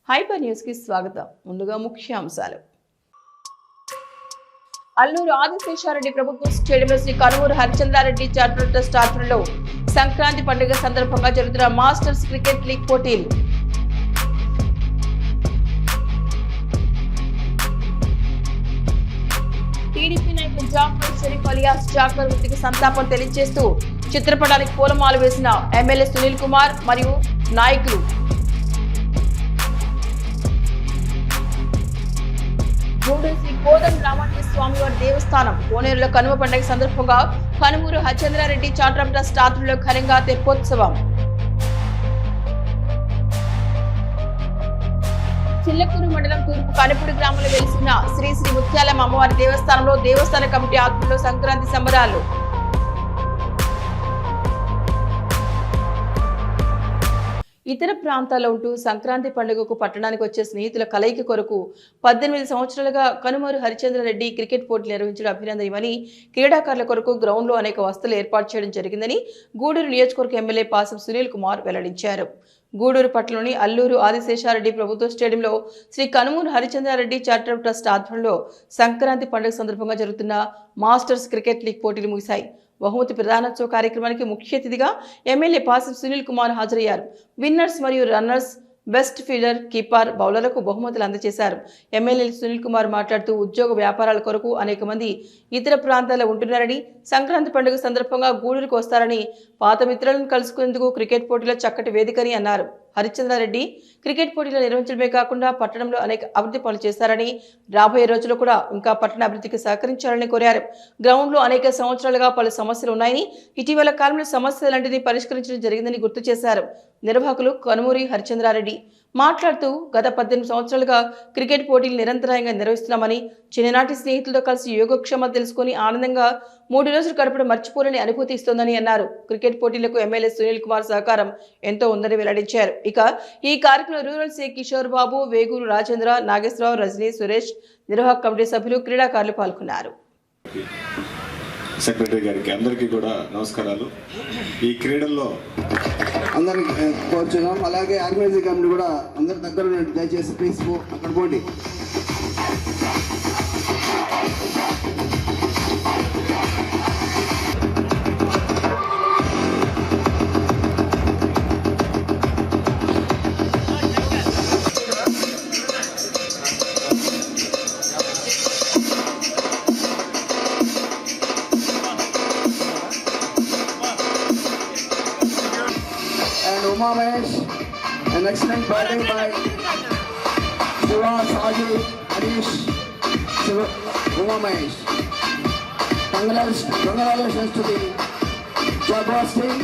Hyper news కి స్వాగతం. ముందుగా ముఖ్యాంశాలు. అల్లూరు ఆదిశేషారెడ్డి ప్రభుత్వ స్టేడియంలో శ్రీ కనుమూరు హరిచంద్రారెడ్డి చారిటబుల్ ట్రస్ట్ ఆధ్వర్యంలో సంక్రాంతి పండుగ సందర్భంగా జరుగుతున్న మాస్టర్స్ క్రికెట్ లీగ్ పోటీలు. టీడీపీ నాయకులు జాఫర్ షరీఫ్ అలియాస్ జాకర్ వృత్తికి సంతాపం తెలియజేస్తూ చిత్రపటానికి పూలమాల వేసిన ఎమ్మెల్యే సునీల్ కుమార్ మరియు నాయకులు. గూడూరు శ్రీ కోదండ రామాంజనేయ స్వామివారి దేవస్థానం కోనేరులో కనుమ పండుగ సందర్భంగా కనుమూరు హరిచంద్రారెడ్డి చారిటబుల్ ట్రస్ట్ ఆధ్వర్యంలో ఘనంగా తెప్పోత్సవం. చిల్లకూరు మండలం తూర్పు కనుపూడి గ్రామంలో వెలిసిన శ్రీ శ్రీ ముత్యాలమ్మ అమ్మవారి దేవస్థానంలో దేవస్థాన కమిటీ ఆధ్వర్యంలో సంక్రాంతి సంబరాలు. ఇతర ప్రాంతాల్లో ఉంటూ సంక్రాంతి పండుగకు పట్టణానికి వచ్చే స్నేహితుల కలయిక కొరకు 18 సంవత్సరాలుగా కనుమూరు హరిచంద్రారెడ్డి క్రికెట్ పోటీలు నిర్వహించడం అభినందనీయమని, క్రీడాకారుల కొరకు గ్రౌండ్లో అనేక వసతులు ఏర్పాటు చేయడం జరిగిందని గూడూరు నియోజకవర్గ ఎమ్మెల్యే పాసం సునీల్ కుమార్ వెల్లడించారు. గూడూరు పట్టణంలోని అల్లూరు ఆదిశేషారెడ్డి ప్రభుత్వ స్టేడియంలో శ్రీ కనుమూరు హరిచంద్రారెడ్డి చారిటబుల్ ట్రస్ట్ ఆధ్వర్యంలో సంక్రాంతి పండుగ సందర్భంగా జరుగుతున్న మాస్టర్స్ క్రికెట్ లీగ్ పోటీలు ముగిశాయి. బహుమతి ప్రదానోత్సవ కార్యక్రమానికి ముఖ్య అతిథిగా ఎమ్మెల్యే పాసం సునీల్ కుమార్ హాజరయ్యారు. విన్నర్స్ మరియు రన్నర్స్, బెస్ట్ ఫీల్డర్, కీపర్, బౌలర్లకు బహుమతులు అందజేశారు. ఎమ్మెల్యే సునీల్ కుమార్ మాట్లాడుతూ ఉద్యోగ వ్యాపారాల కొరకు అనేక మంది ఇతర ప్రాంతాల్లో ఉంటున్నారని, సంక్రాంతి పండుగ సందర్భంగా గూడూరుకు వస్తారని, పాత మిత్రులను కలుసుకునేందుకు క్రికెట్ పోటీలో చక్కటి వేదికని అన్నారు. హరిచంద్రారెడ్డి క్రికెట్ పోటీలు నిర్వహించడమే కాకుండా పట్టణంలో అనేక అభివృద్ధి పనులు చేశారని, రాబోయే రోజుల్లో కూడా ఇంకా పట్టణ అభివృద్ధికి సహకరించాలని కోరారు. గ్రౌండ్లో అనేక సంవత్సరాలుగా పలు సమస్యలు ఉన్నాయని, ఇటీవల కాలంలో సమస్యలన్నింటినీ పరిష్కరించడం జరిగిందని గుర్తు చేశారు. నిర్వాహకులు కనుమూరి హరిచంద్రారెడ్డి మాట్లాడుతూ గత 18 సంవత్సరాలుగా క్రికెట్ పోటీలు నిరంతరాయంగా నిర్వహిస్తున్నామని, చిన్ననాటి స్నేహితులతో కలిసి యోగక్షేమాలు తెలుసుకుని ఆనందంగా 3 రోజులు గడపడం మర్చిపోలేని అనుభూతి ఇస్తోందని అన్నారు. క్రికెట్ పోటీలకు ఎమ్మెల్యే సునీల్ కుమార్ సహకారం ఎంతో ఉందని వెల్లడించారు. ఇక ఈ కార్యక్రమంలో రూరల్ సి కిషోర్ బాబు, వేగూరు రాజేంద్ర, నాగేశ్వరరావు, రజనీ, సురేష్, నిర్వాహక కమిటీ సభ్యులు, క్రీడాకారులు పాల్గొన్నారు. సెక్రటరీ గారికి అందరికీ కూడా నమస్కారాలు. ఈ క్రీడల్లో అందరికి కోరుచున్నాం. అలాగే ఆర్గనైజింగ్ కమిటీ కూడా అందరి దగ్గర ఉన్నట్టు దయచేసి ప్లీజ్ అక్కడ పోండి. Uma Mahesh, an excellent batting by Shiva, Saji, Harish, Uma Mahesh. Congratulations to the Jaguars team.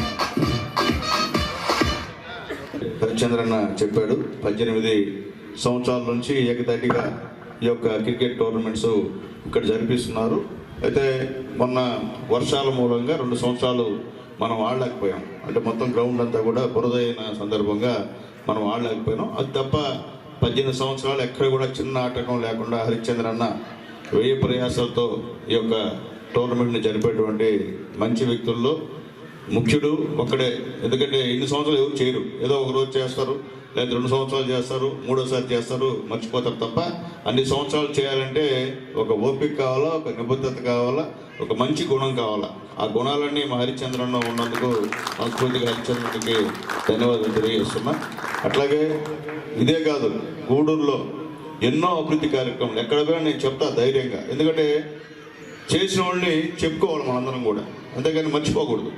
హరిచంద్రన్న చెప్పాడు, 18 సంవత్సరాల నుంచి ఏకదాటిగా ఈ యొక్క క్రికెట్ టోర్నమెంట్స్ ఇక్కడ జరిపిస్తున్నారు. అయితే మొన్న వర్షాల మూలంగా 2 సంవత్సరాలు మనం ఆడలేకపోయాం. అంటే మొత్తం గ్రౌండ్ అంతా కూడా బురదైన సందర్భంగా మనం ఆడలేకపోయాం. అది తప్ప 18 సంవత్సరాలు ఎక్కడ కూడా చిన్న ఆటకం లేకుండా హరిచంద్రన్న వ్యయ ప్రయాసాలతో ఈ యొక్క టోర్నమెంట్ని జరిపేటువంటి మంచి వ్యక్తుల్లో ముఖ్యుడు ఒక్కడే. ఎందుకంటే ఇన్ని సంవత్సరాలు ఎవరు చేయరు. ఏదో ఒక రోజు చేస్తారు, లేదా 2 సంవత్సరాలు చేస్తారు, 3వసారి చేస్తారు, మర్చిపోతారు తప్ప అన్ని సంవత్సరాలు చేయాలంటే ఒక ఓపిక కావాలా, ఒక నిబద్ధత కావాలా, ఒక మంచి గుణం కావాలా. ఆ గుణాలన్నీ మా హరిచంద్రన్లో ఉన్నందుకు సంస్కృతిక హరిచంద్రుడికి ధన్యవాదాలు తెలియజేస్తున్నా. అట్లాగే ఇదే కాదు, గూడూరులో ఎన్నో అభివృద్ధి కార్యక్రమాలు ఎక్కడ కూడా నేను చెప్తా ధైర్యంగా. ఎందుకంటే చేసిన వాళ్ళని చెప్పుకోవాలి మనందరం కూడా, అంతేగాని మర్చిపోకూడదు.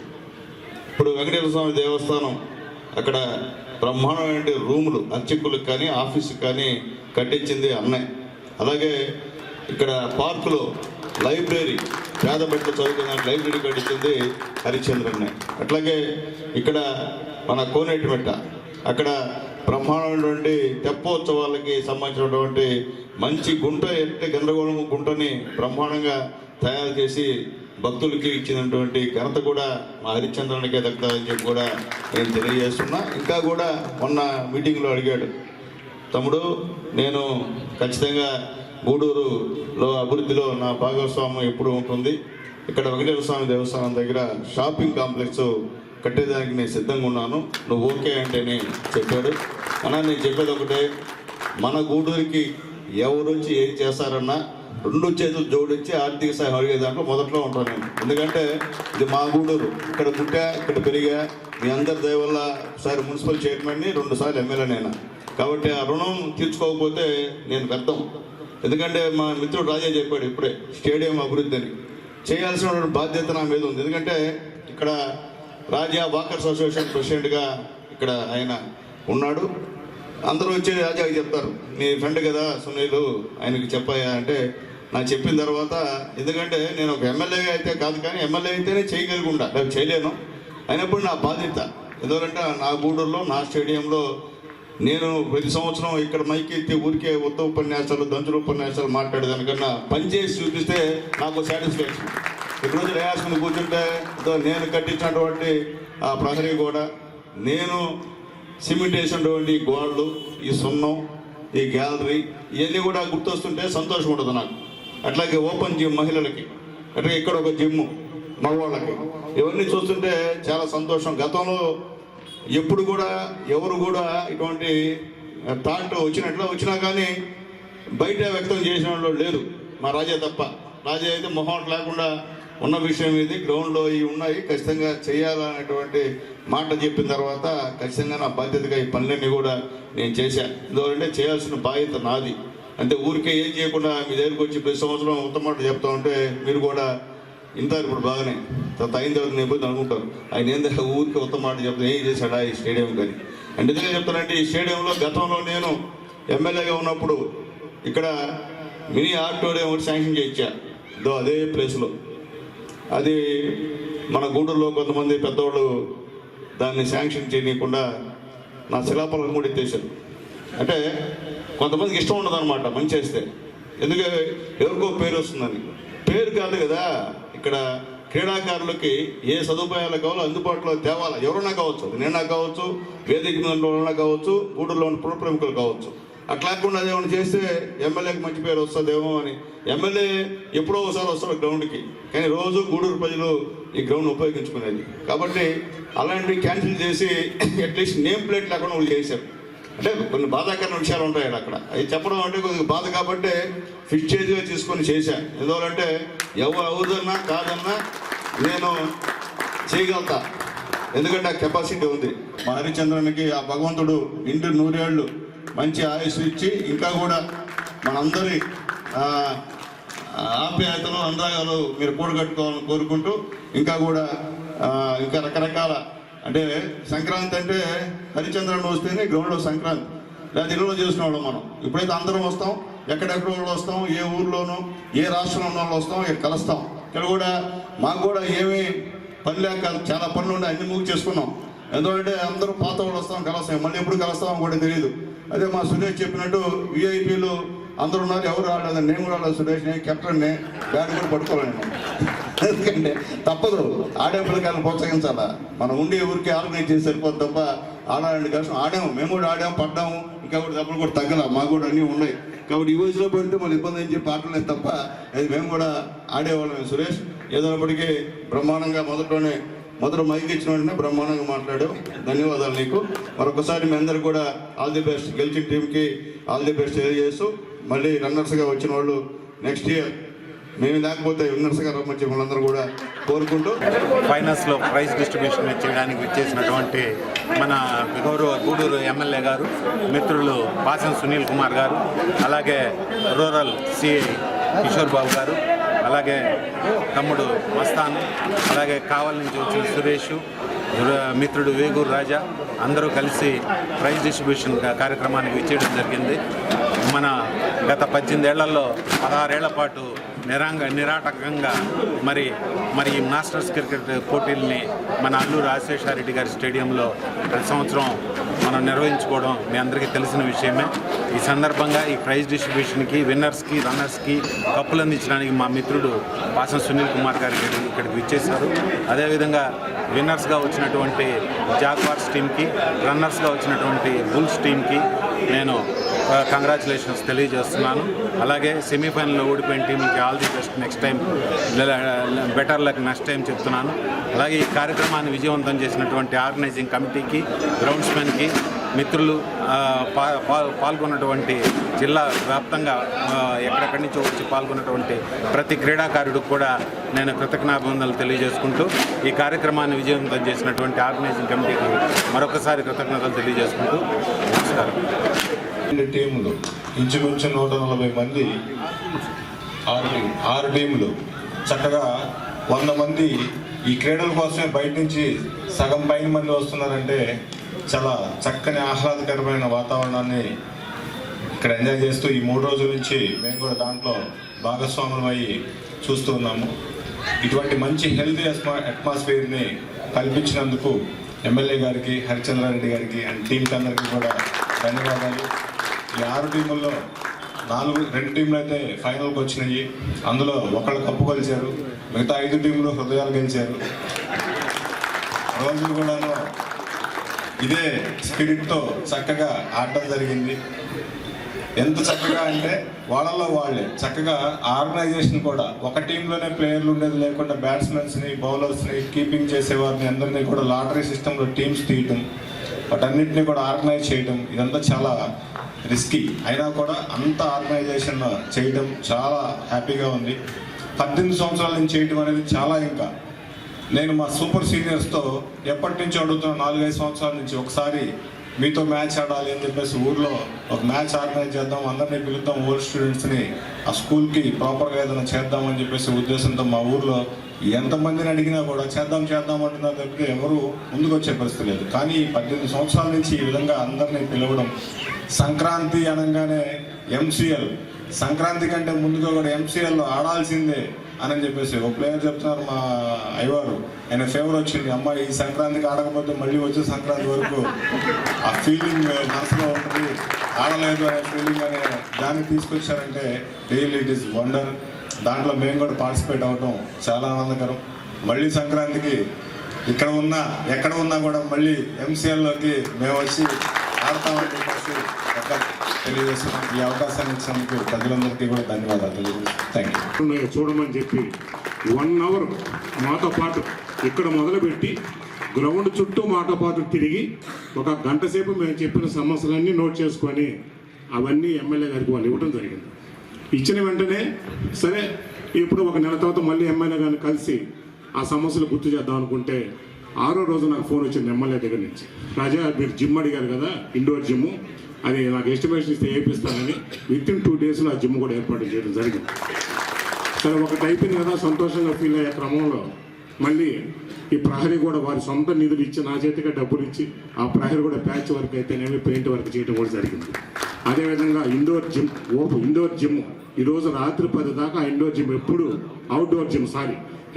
ఇప్పుడు వెంకటేశ్వర స్వామి దేవస్థానం అక్కడ బ్రహ్మాండమైన రూములు అర్చకులకు కానీ ఆఫీసుకి కానీ కట్టించింది అన్నయ్య. అలాగే ఇక్కడ పార్కులో లైబ్రరీ, పేద బిడ్డలు చదువుకున్న లైబ్రరీ కట్టించింది హరిచంద్రన్నే. అట్లాగే ఇక్కడ మన కోనేటిమెట్ట అక్కడ బ్రహ్మాండమైనటువంటి తెప్పోత్సవాలకి సంబంధించినటువంటి మంచి గుంట, ఎట్టి గందరగోళం గుంటని బ్రహ్మాండంగా తయారు చేసి భక్తులకి ఇచ్చినటువంటి ఘనత కూడా మా హరిచంద్రనికే దక్కుతుందని చెప్పి కూడా నేను తెలియజేస్తున్నా. ఇంకా కూడా మొన్న మీటింగ్లో అడిగాడు, తమ్ముడు నేను ఖచ్చితంగా గూడూరులో అభివృద్ధిలో నా భాగస్వామ్యం ఎప్పుడు ఉంటుంది. ఇక్కడ వెంకటేశ్వర స్వామి దేవస్థానం దగ్గర షాపింగ్ కాంప్లెక్స్ కట్టేదానికి నేను సిద్ధంగా ఉన్నాను, నువ్వు ఓకే అంటేనే చెప్పాడు. అన్నా నేను చెప్పేది ఒకటే, మన గూడూరికి ఎవరు వచ్చి ఏం చేస్తారన్నా 2 చేతులు జోడించి ఆర్థిక సహాయం అడిగే దాంట్లో మొదట్లో ఉంటాను నేను. ఎందుకంటే ఇది మా గూడూరు, ఇక్కడ పుట్టా, ఇక్కడ పెరిగా. మీ అందరి దయ వల్ల ఒకసారి మున్సిపల్ చైర్మన్ని, 2 సార్లు ఎమ్మెల్యేనైనా. కాబట్టి ఆ రుణం తీర్చుకోకపోతే నేను వ్యర్థం. ఎందుకంటే మా మిత్రుడు రాజా చెప్పాడు ఇప్పుడే స్టేడియం అభివృద్ధి అని. చేయాల్సిన బాధ్యత నా మీద ఉంది. ఎందుకంటే ఇక్కడ రాజా వాకర్స్ అసోసియేషన్ ప్రెసిడెంట్గా ఇక్కడ ఆయన ఉన్నాడు. అందరూ వచ్చి రాజాకి చెప్తారు, నీ ఫ్రెండ్ కదా సునీల్, ఆయనకి చెప్పాయా అంటే నాకు చెప్పిన తర్వాత, ఎందుకంటే నేను ఒక ఎమ్మెల్యేగా అయితే కాదు, కానీ ఎమ్మెల్యే అయితేనే చేయగలిగుండా, నేను చేయలేను. అయినప్పుడు నా బాధ్యత. ఎందుకంటే నా గూడూరులో నా స్టేడియంలో నేను ప్రతి సంవత్సరం ఇక్కడ మైకి ఎత్తి ఊరికే ఉత్త ఉపన్యాసాలు, దంచుల ఉపన్యాసాలు మాట్లాడేదానికన్నా పనిచేసి చూపిస్తే నాకు సాటిస్ఫాక్షన్. ఈరోజు రేయాసుకుని కూర్చుంటే నేను కట్టించినటువంటి ఆ ప్రహరీ గోడ, నేను సిమెంట్ వేసినటువంటి గోడలు, ఈ సున్నం, ఈ గ్యాలరీ, ఇవన్నీ కూడా గుర్తొస్తుంటే సంతోషం ఉంటుంది నాకు. అట్లాగే ఓపెన్ జిమ్ మహిళలకి, అట్లాగే ఇక్కడ ఒక జిమ్ మగవాళ్ళకి, ఇవన్నీ చూస్తుంటే చాలా సంతోషం. గతంలో ఎప్పుడు కూడా ఎవరు కూడా ఇటువంటి థాట్ వచ్చినా కానీ బయట వ్యక్తం చేసిన వాళ్ళు లేరు, మా రాజా తప్ప. రాజా అయితే మొహం లేకుండా ఉన్న విషయం ఇది, గ్రౌండ్లో ఇవి ఉన్నాయి, ఖచ్చితంగా చేయాలనేటువంటి మాట చెప్పిన తర్వాత ఖచ్చితంగా నా బాధ్యతగా ఈ పనులన్నీ కూడా నేను చేశాను. ఎందుకంటే చేయాల్సిన బాధ్యత నాది. అంటే ఊరికే ఏం చేయకుండా మీ దగ్గరికి వచ్చి ప్రతి సంవత్సరం ఉత్తమాట చెప్తా ఉంటే మీరు కూడా ఇంటారు. ఇప్పుడు బాగానే తర్వాత అయిన తర్వాత నేను పోయి అనుకుంటారు, ఆయన ఏంటంటే ఊరికి ఉత్తమాట చెప్తాను, ఏం చేశాడా ఈ స్టేడియం కానీ. అంటే ఎందుకంటే చెప్తానంటే ఈ స్టేడియంలో గతంలో నేను ఎమ్మెల్యేగా ఉన్నప్పుడు ఇక్కడ మినీ ఆడిటోరియం ఒకటి శాంక్షన్ చేయించా, అదే ప్లేస్లో. అది మన గూడూరులో కొంతమంది పెద్దవాళ్ళు దాన్ని శాంక్షన్ చేయకుండా నా శిలాపలకం కూడా ఎత్తేసారు. అంటే కొంతమందికి ఇష్టం ఉండదు అనమాట మంచి చేస్తే, ఎందుకంటే ఎవరికో పేరు వస్తుందని. పేరు కాదు కదా, ఇక్కడ క్రీడాకారులకి ఏ సదుపాయాలు కావాలో అందుబాటులో తేవాలా. ఎవరైనా కావచ్చు, నేనా కావచ్చు, వేదిక మీద కావచ్చు, గూడూరులో ఉన్న పుర ప్రముఖులు కావచ్చు. అట్లా కాకుండా అదేమన్నా చేస్తే ఎమ్మెల్యేకి మంచి పేరు వస్తుందేమో అని. ఎమ్మెల్యే ఎప్పుడో ఒకసారి వస్తారు గ్రౌండ్కి, కానీ రోజు గూడూరు ప్రజలు ఈ గ్రౌండ్ ఉపయోగించుకునేది. కాబట్టి అలాంటివి క్యాన్సిల్ చేసి అట్లీస్ట్ నేమ్ ప్లేట్ లేకుండా వాళ్ళు చేశారు. అంటే కొన్ని బాధాకరమైన విషయాలు ఉంటాయి అక్కడ, అవి చెప్పడం అంటే కొద్దిగా బాధ. కాబట్టి ఫిక్స్ చేసిగా తీసుకొని చేశాను. ఎందుకంటే ఎవరు అవుదన్నా కాదన్నా నేను చేయగలుగుతా, ఎందుకంటే ఆ కెపాసిటీ ఉంది. మా హరిచంద్రన్కి ఆ భగవంతుడు ఇంటి 100 ఏళ్ళు మంచి ఆయుస్సు ఇచ్చి ఇంకా కూడా మనందరి ఆప్యాయతలు అనురాగాలు మీరు కూడగట్టుకోవాలని కోరుకుంటూ, ఇంకా కూడా ఇంకా రకరకాల, అంటే సంక్రాంతి అంటే హరిచంద్రన్ వస్తేనే గ్రౌండ్లో సంక్రాంతి, లేదా ఇళ్ళలో చేసిన వాళ్ళం మనం. ఇప్పుడైతే అందరం వస్తాం, ఎక్కడెక్కడ వాళ్ళు వస్తాం, ఏ ఊర్లోనూ ఏ రాష్ట్రంలో ఉన్న వాళ్ళు వస్తాం, ఇక్కడ కలుస్తాం. ఇక్కడ కూడా మాకు కూడా ఏమీ పని లేక చాలా పనులు ఉండే, అన్ని మూవ్ చేసుకున్నాం. ఎందుకంటే అందరూ పాత వాళ్ళు వస్తాం, కలుస్తాం, మళ్ళీ ఎప్పుడు కలుస్తామో కూడా తెలియదు. అదే మా సురేష్ చెప్పినట్టు విఐపీలు అందరూ ఉన్నారు, ఎవరు రాలేదు, నేను కూడా రాలేదు, సురేష్ని కెప్టెన్ని, బ్యాట్ కూడా పట్టుకోవాలి. ఎందుకంటే తప్పదు, ఆడే పిల్లకాయలను ప్రోత్సహించాలా. మనం ఉండే ఊరికి ఆర్గనైజ్ చేసి సరిపోదు తప్ప ఆడాలంటే కష్టం. ఆడాము, మేము కూడా ఆడాము, పడ్డాము, ఇంకా కూడా దెబ్బలు కూడా తగ్గల, మాకు కూడా అన్నీ ఉన్నాయి. కాబట్టి ఈ వయసులో పెడితే మళ్ళీ ఇబ్బంది అని చెప్పి ఆడలేదు తప్ప అది మేము కూడా ఆడేవాళ్ళం. సురేష్ ఏదైనప్పటికీ బ్రహ్మాండంగా మొదట మైక్ ఇచ్చిన వెంటనే బ్రహ్మాండంగా మాట్లాడావు. ధన్యవాదాలు నీకు. మరొకసారి మీ అందరు కూడా ఆల్ ది బెస్ట్, గెలిచిన టీంకి ఆల్ ది బెస్ట్ తెలియజేస్తూ, మళ్ళీ రన్నర్స్గా వచ్చిన వాళ్ళు నెక్స్ట్ ఇయర్ మేము లేకపోతే విన్నర్స్గా రమ్మని వాళ్ళందరూ కూడా కోరుకుంటూ, ఫైనల్స్లో ప్రైజ్ డిస్ట్రిబ్యూషన్ చేయడానికి విచ్చేసినటువంటి మన గూడూరు ఎమ్మెల్యే గారు, మిత్రులు పాసం సునీల్ కుమార్ గారు, అలాగే రూరల్ సిఐ కిషోర్ బాబు గారు, అలాగే తమ్ముడు మస్తాన్, అలాగే కావలి నుంచి వచ్చిన సురేష్, మిత్రుడు వేగూరు రాజా, అందరూ కలిసి ప్రైజ్ డిస్ట్రిబ్యూషన్ కార్యక్రమానికి విచ్చేయడం జరిగింది. మన గత 18 ఏళ్లలో 16 ఏళ్ల పాటు నిరాటకంగా మరి ఈ మాస్టర్స్ క్రికెట్ పోటీల్ని మన అల్లూరు రాజశేఖరరెడ్డి గారి స్టేడియంలో ప్రతి సంవత్సరం మనం నిర్వహించుకోవడం మీ అందరికీ తెలిసిన విషయమే. ఈ సందర్భంగా ఈ ప్రైజ్ డిస్ట్రిబ్యూషన్కి, విన్నర్స్కి, రన్నర్స్కి కప్పులు అందించడానికి మా మిత్రుడు పాసం సునీల్ కుమార్ గారు ఇక్కడికి విచ్చేశారు. అదేవిధంగా విన్నర్స్గా వచ్చినటువంటి జాక్వార్స్ టీంకి, రన్నర్స్గా వచ్చినటువంటి బుల్స్ టీంకి నేను కంగ్రాచులేషన్స్ తెలియజేస్తున్నాను. అలాగే సెమీఫైనల్లో ఓడిపోయిన టీంకి all the best, next time better luck next time చెప్తున్నాను. అలాగే ఈ కార్యక్రమాన్ని విజయవంతం చేసినటువంటి ఆర్గనైజింగ్ కమిటీకి, గ్రౌండ్స్మెన్కి, మిత్రులు పాల్గొన్నటువంటి జిల్లా వ్యాప్తంగా ఎక్కడెక్కడి నుంచో వచ్చి పాల్గొన్నటువంటి ప్రతి క్రీడాకారుడికి కూడా నేను కృతజ్ఞాభివందనలు తెలియజేసుకుంటూ ఈ కార్యక్రమాన్ని విజయవంతం చేసినటువంటి ఆర్గనైజింగ్ కమిటీకి మరొకసారి కృతజ్ఞతలు తెలియజేసుకుంటూ నమస్కారం. టీములు ఇంచుమించు 140 మంది, 6 టీములు చక్కగా 100 మంది ఈ క్రీడల కోసమే బయట నుంచి సగం పైన మంది వస్తున్నారంటే చాలా చక్కని ఆహ్లాదకరమైన వాతావరణాన్ని ఇక్కడ ఎంజాయ్ చేస్తూ ఈ 3 రోజుల నుంచి మేము కూడా దాంట్లో భాగస్వాములం అయ్యి చూస్తూ ఉన్నాము. ఇటువంటి మంచి హెల్తీ అట్మాస్ఫియర్ని కల్పించినందుకు ఎమ్మెల్యే గారికి, హరిచంద్రారెడ్డి గారికి అండ్ టీంకి అందరికీ కూడా ధన్యవాదాలు. ఈ 6 టీముల్లో 2 టీంలు అయితే ఫైనల్కి వచ్చినాయి. అందులో ఒకళ్ళు కప్పు గెలిచారు, మిగతా 5 టీంలు హృదయాలు గెలిచారు. రోజు కూడాను ఇదే స్పిరిట్తో చక్కగా ఆడటం జరిగింది. ఎంత చక్కగా అంటే వాళ్ళల్లో వాళ్ళే చక్కగా ఆర్గనైజేషన్ కూడా ఒక టీంలోనే ప్లేయర్లు ఉండేది లేకుండా బ్యాట్స్మెన్స్ని, బౌలర్స్ని, కీపింగ్ చేసేవారిని అందరినీ కూడా లాటరీ సిస్టంలో టీమ్స్ తీయటం, వాటన్నిటిని కూడా ఆర్గనైజ్ చేయటం, ఇదంతా చాలా రిస్కీ అయినా కూడా అంత ఆర్గనైజేషన్ చేయడం చాలా హ్యాపీగా ఉంది. 18 సంవత్సరాల నుంచి చేయడం అనేది చాలా. ఇంకా నేను మా సూపర్ సీనియర్స్తో ఎప్పటి నుంచి అడుగుతున్నా, 4-5 సంవత్సరాల నుంచి ఒకసారి మీతో మ్యాచ్ ఆడాలి అని చెప్పేసి ఊర్లో ఒక మ్యాచ్ ఆర్గనైజ్ చేద్దాం, అందరినీ పిలుద్దాం, ఓల్డ్ స్టూడెంట్స్ని ఆ స్కూల్కి ప్రాపర్గా ఏదైనా చేద్దామని చెప్పేసి ఉద్దేశంతో మా ఊర్లో ఎంతమందిని అడిగినా కూడా చేద్దాం అంటున్నారు తప్పితే ఎవరు ముందుకు వచ్చే పరిస్థితి లేదు. కానీ 18 సంవత్సరాల నుంచి ఈ విధంగా అందరినీ పిలవడం, సంక్రాంతి అనగానే MCL, సంక్రాంతి కంటే ముందుగా కూడా MCLలో ఆడాల్సిందే అని చెప్పేసి ఒక ప్లేయర్ చెప్తున్నారు. మా అయ్యవారు ఆయన ఫేవర్ వచ్చింది, అమ్మాయి ఈ సంక్రాంతికి ఆడకపోతే మళ్ళీ వచ్చే సంక్రాంతి వరకు ఆ ఫీలింగ్ మనసులో ఉంటుంది, ఆడలేదు అనే ఫీలింగ్ అనే దాన్ని తీసుకొచ్చారంటే రియల్లీ ఇట్ ఈస్ వండర్. దాంట్లో మేము కూడా పార్టిసిపేట్ అవడం చాలా ఆనందకరం. మళ్ళీ సంక్రాంతికి ఎక్కడ ఉన్నా కూడా మళ్ళీ MCLలోకి మేము వచ్చి ఆడతామని చెప్పేసి తెలియజేస్తున్నాం. ఈ అవకాశాన్ని ఇచ్చినందుకు ప్రజలందరికీ కూడా ధన్యవాదాలు తెలియజేస్తున్నాం. Thank you. చూడమని చెప్పి 1 అవర్ మాతో పాటు ఇక్కడ మొదలుపెట్టి గ్రౌండ్ చుట్టూ మాతో పాటు తిరిగి 1 గంట సేపు మేము చెప్పిన సమస్యలన్నీ నోట్ చేసుకొని అవన్నీ ఎమ్మెల్యే గారికి వాళ్ళు ఇవ్వడం జరిగింది. ఇచ్చిన వెంటనే సరే ఇప్పుడు 1 నెల తర్వాత మళ్ళీ ఎమ్మెల్యే గారిని కలిసి ఆ సమస్యలు గుర్తు చేద్దాం అనుకుంటే 6వ రోజు నాకు ఫోన్ వచ్చింది ఎమ్మెల్యే దగ్గర నుంచి, రాజా మీరు జిమ్ అడిగారు కదా, ఇండోర్ జిమ్, అది నాకు ఎస్టిమేషన్ ఇస్తే వేయిస్తానని విత్ ఇన్ 2 డేస్లో ఆ జిమ్ కూడా ఏర్పాటు చేయడం జరిగింది. సరే ఒకటి అయిపోయింది కదా, సంతోషంగా ఫీల్ అయ్యే క్రమంలో మళ్ళీ ఈ ప్రహరీ కూడా వారి సొంత నిధులు ఇచ్చి నా చేతిగా డబ్బులు ఇచ్చి ఆ ప్రహరీ కూడా ప్యాచ్ వర్క్ అయితేనేమి పెయింట్ వర్క్ చేయడం కూడా జరిగింది. అదేవిధంగా ఇండోర్ జిమ్ ఈరోజు రాత్రి 10 దాకా ఇండోర్ జిమ్,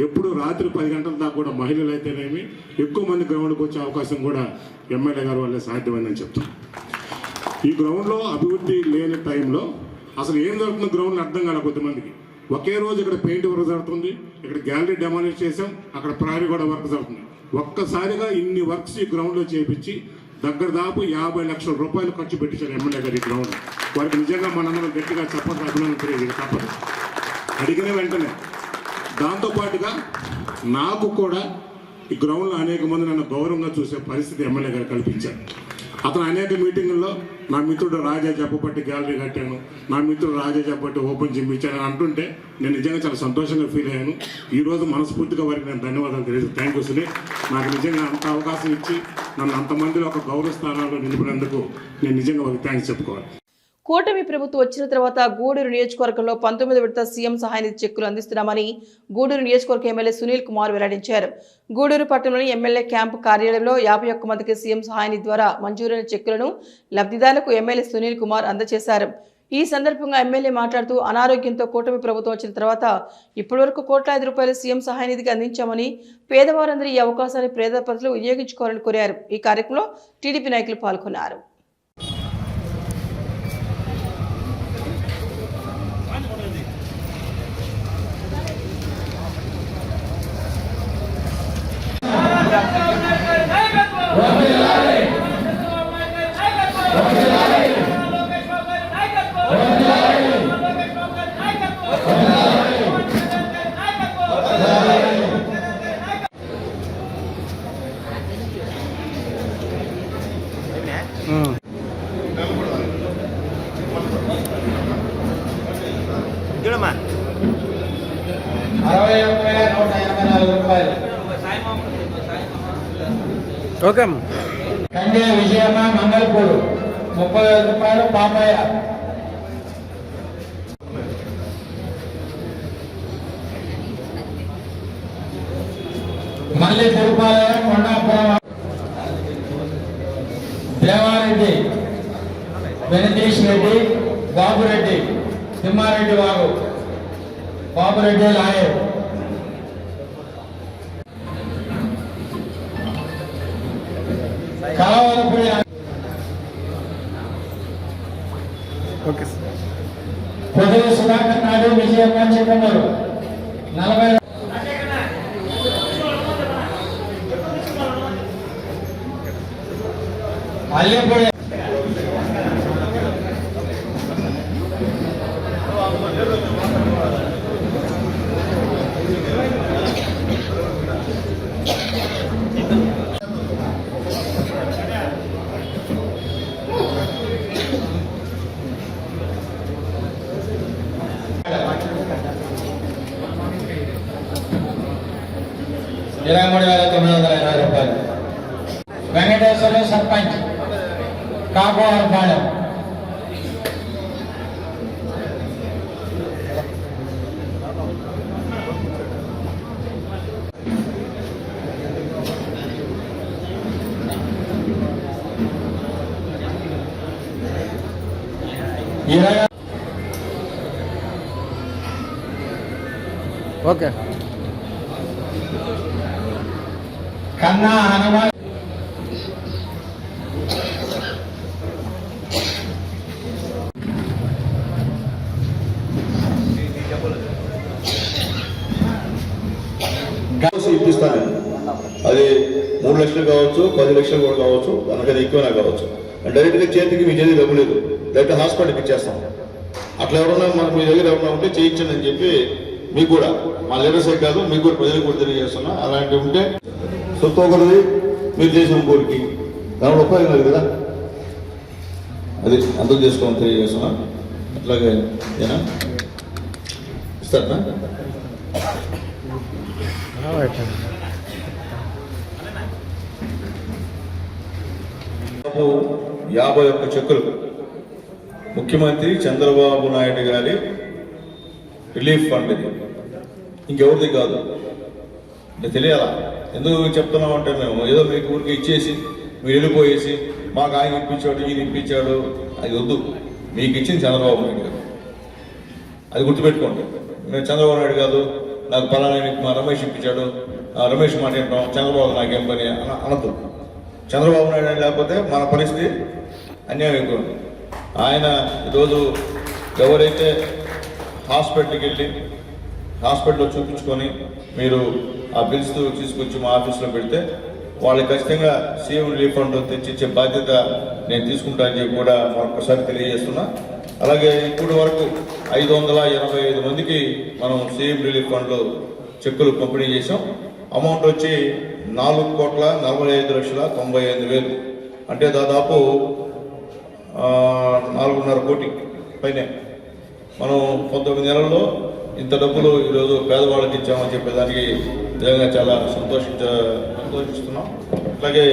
ఎప్పుడు రాత్రి 10 గంటల దాకా కూడా మహిళలు అయితేనేమి ఎక్కువ మంది గ్రౌండ్కి వచ్చే అవకాశం కూడా ఎమ్మెల్యే గారి వల్లే సాధ్యమైందని చెప్తాం. ఈ గ్రౌండ్లో అభివృద్ధి లేని టైంలో అసలు ఏం జరుగుతుందో గ్రౌండ్లో అర్థం కాలే కొద్దిమందికి. ఒకే రోజు ఇక్కడ పెయింట్ వర్క్ జరుగుతుంది, ఇక్కడ గ్యాలరీ డెమాలిష్ చేసాం, అక్కడ ప్రహరీ కూడా వర్క్ జరుగుతుంది. ఒక్కసారిగా ఇన్ని వర్క్స్ ఈ గ్రౌండ్లో చేయించి దాపు 50 లక్షల రూపాయలు ఖర్చు పెట్టించారు ఎమ్మెల్యే గారి గ్రౌండ్. వారికి నిజంగా మనందరం గట్టిగా చెప్పడం అభినందన తెలియదు తప్పదు. అడిగిన వెంటనే దాంతోపాటుగా నాకు కూడా ఈ గ్రౌండ్లో అనేక మంది నన్ను గౌరవంగా చూసే పరిస్థితి ఎమ్మెల్యే గారు కల్పించారు. అతను అనేక మీటింగుల్లో నా మిత్రుడు రాజా చెప్పబట్టి గ్యాలరీ కట్టాను, నా మిత్రుడు రాజా చెప్పబట్టి ఓపెన్ జిమ్ ఇచ్చాను అంటుంటే నేను నిజంగా చాలా సంతోషంగా ఫీల్ అయ్యాను. ఈరోజు మనస్ఫూర్తిగా వారికి నేను ధన్యవాదాలు తెలియదు. థ్యాంక్ యూ సునీల్, నాకు నిజంగా అంత అవకాశం ఇచ్చి నన్ను అంతమందిలో ఒక గౌరవ స్థానాల్లో నిలిపినందుకు నేను నిజంగా వారికి థ్యాంక్స్ చెప్పుకోవాలి. కూటమి ప్రభుత్వం వచ్చిన తర్వాత గూడూరు నియోజకవర్గంలో 19 విడత సీఎం సహాయనిధి చెక్కులు అందిస్తున్నామని గూడూరు నియోజకవర్గ ఎమ్మెల్యే సునీల్ కుమార్ వెల్లడించారు. గూడూరు పట్టణంలోని ఎమ్మెల్యే క్యాంపు కార్యాలయంలో 51 మందికి సీఎం సహాయనిధి ద్వారా మంజూరైన చెక్కులను లబ్ధిదారులకు ఎమ్మెల్యే సునీల్ కుమార్ అందజేశారు. ఈ సందర్భంగా ఎమ్మెల్యే మాట్లాడుతూ అనారోగ్యంతో కూటమి ప్రభుత్వం వచ్చిన తర్వాత ఇప్పటివరకు ₹1,00,000 సీఎం సహాయనిధికి అందించామని, పేదవారందరూ ఈ అవకాశాన్ని పేద ప్రజలు వినియోగించుకోవాలని కోరారు. ఈ కార్యక్రమంలో టీడీపీ నాయకులు పాల్గొన్నారు. ఓకే కండే విజయమ్మ మంగళపూరు 30,000 రూపాయలు పాపయ్య. మళ్ళీ తిరుపాలయ కొండాపురం దేవారెడ్డి వెంకటేష్ రెడ్డి బాబురెడ్డి తిమ్మారెడ్డి వాగు బాబురెడ్డి లాయర్. కలవరపుడి ఓకే పొదల సుధాకర్ నాయుడు విజయమ్మ చిక్కమూరు 40. అల్లెపూడి $23,920. వెంకటేశ్వర సర్పంచ్ కాకోవరపాలెం. ఓకే కన్నా హనుమాన్ ఇప్పిస్తాను. అది 3 లక్షలు కావచ్చు, 10 లక్షలు కూడా కావచ్చు, దానికన్నా ఎక్కువనే కావచ్చు. డైరెక్ట్గా చేతికి మీ చేతికి డబ్బు లేదు, డైరెక్ట్ హాస్పిటల్కి ఇచ్చేస్తాం. అట్లా ఎవరన్నా మనకు మీ దగ్గర ఎవరన్నా ఉంటే చేయించండి అని చెప్పి మీకు కూడా, మా లీడర్సే కాదు మీకు కూడా ప్రజలకు కూడా తెలియజేస్తున్నా. అలాంటివి ఉంటే సొత్తు ఒకరిది, మీరు చేసిన కోరికి దాని ఉపయోగం లేదు కదా, అది అర్థం చేసుకోమని తెలియజేస్తున్నా. అట్లాగే ఏనా ఇస్తారా? 51 చెక్కులు ముఖ్యమంత్రి చంద్రబాబు నాయుడు గారి రిలీఫ్ ఫండ్. ఇది ఇంకెవరిది కాదు, తెలియాలా? ఎందుకు చెప్తున్నాం అంటే మేము ఏదో మీకు ఊరికి ఇచ్చేసి మీరు వెళ్ళిపోయేసి మాకు ఆయన ఇప్పించాడు ఈయన ఇప్పించాడు, అది వద్దు. మీకు ఇచ్చింది చంద్రబాబు నాయుడు గారు, అది గుర్తుపెట్టుకోండి. నేను చంద్రబాబు నాయుడు కాదు, నాకు పలానా మా రమేష్ ఇప్పించాడు, రమేష్ మాట ఏంటాం, చంద్రబాబు నాకేం పని అనద్దు. చంద్రబాబు నాయుడు లేకపోతే మన పరిస్థితి అన్యాయం ఎక్కువ. ఆయన ఈరోజు ఎవరైతే హాస్పిటల్కి వెళ్ళి హాస్పిటల్లో చూపించుకొని మీరు ఆ బిల్స్ తీసుకొచ్చి మా ఆఫీస్లో పెడితే వాళ్ళకి ఖచ్చితంగా సీఎం రిలీఫ్ ఫండ్ తెచ్చిచ్చే బాధ్యత నేను తీసుకుంటానని చెప్పి కూడా మరొకసారి తెలియజేస్తున్నా. అలాగే ఇప్పటి వరకు 585 మందికి మనం సీఎం రిలీఫ్ ఫండ్లో చెక్కులు పంపిణీ చేసాం. అమౌంట్ వచ్చి 4,45,95,000, అంటే దాదాపు 4.5 కోటి పైనే. మనం 19 నెలల్లో ఇంత డబ్బులు ఈరోజు పేదవాళ్ళకి ఇచ్చామని చెప్పేదానికి నిజంగా చాలా సంతోషిస్తున్నాం. అలాగే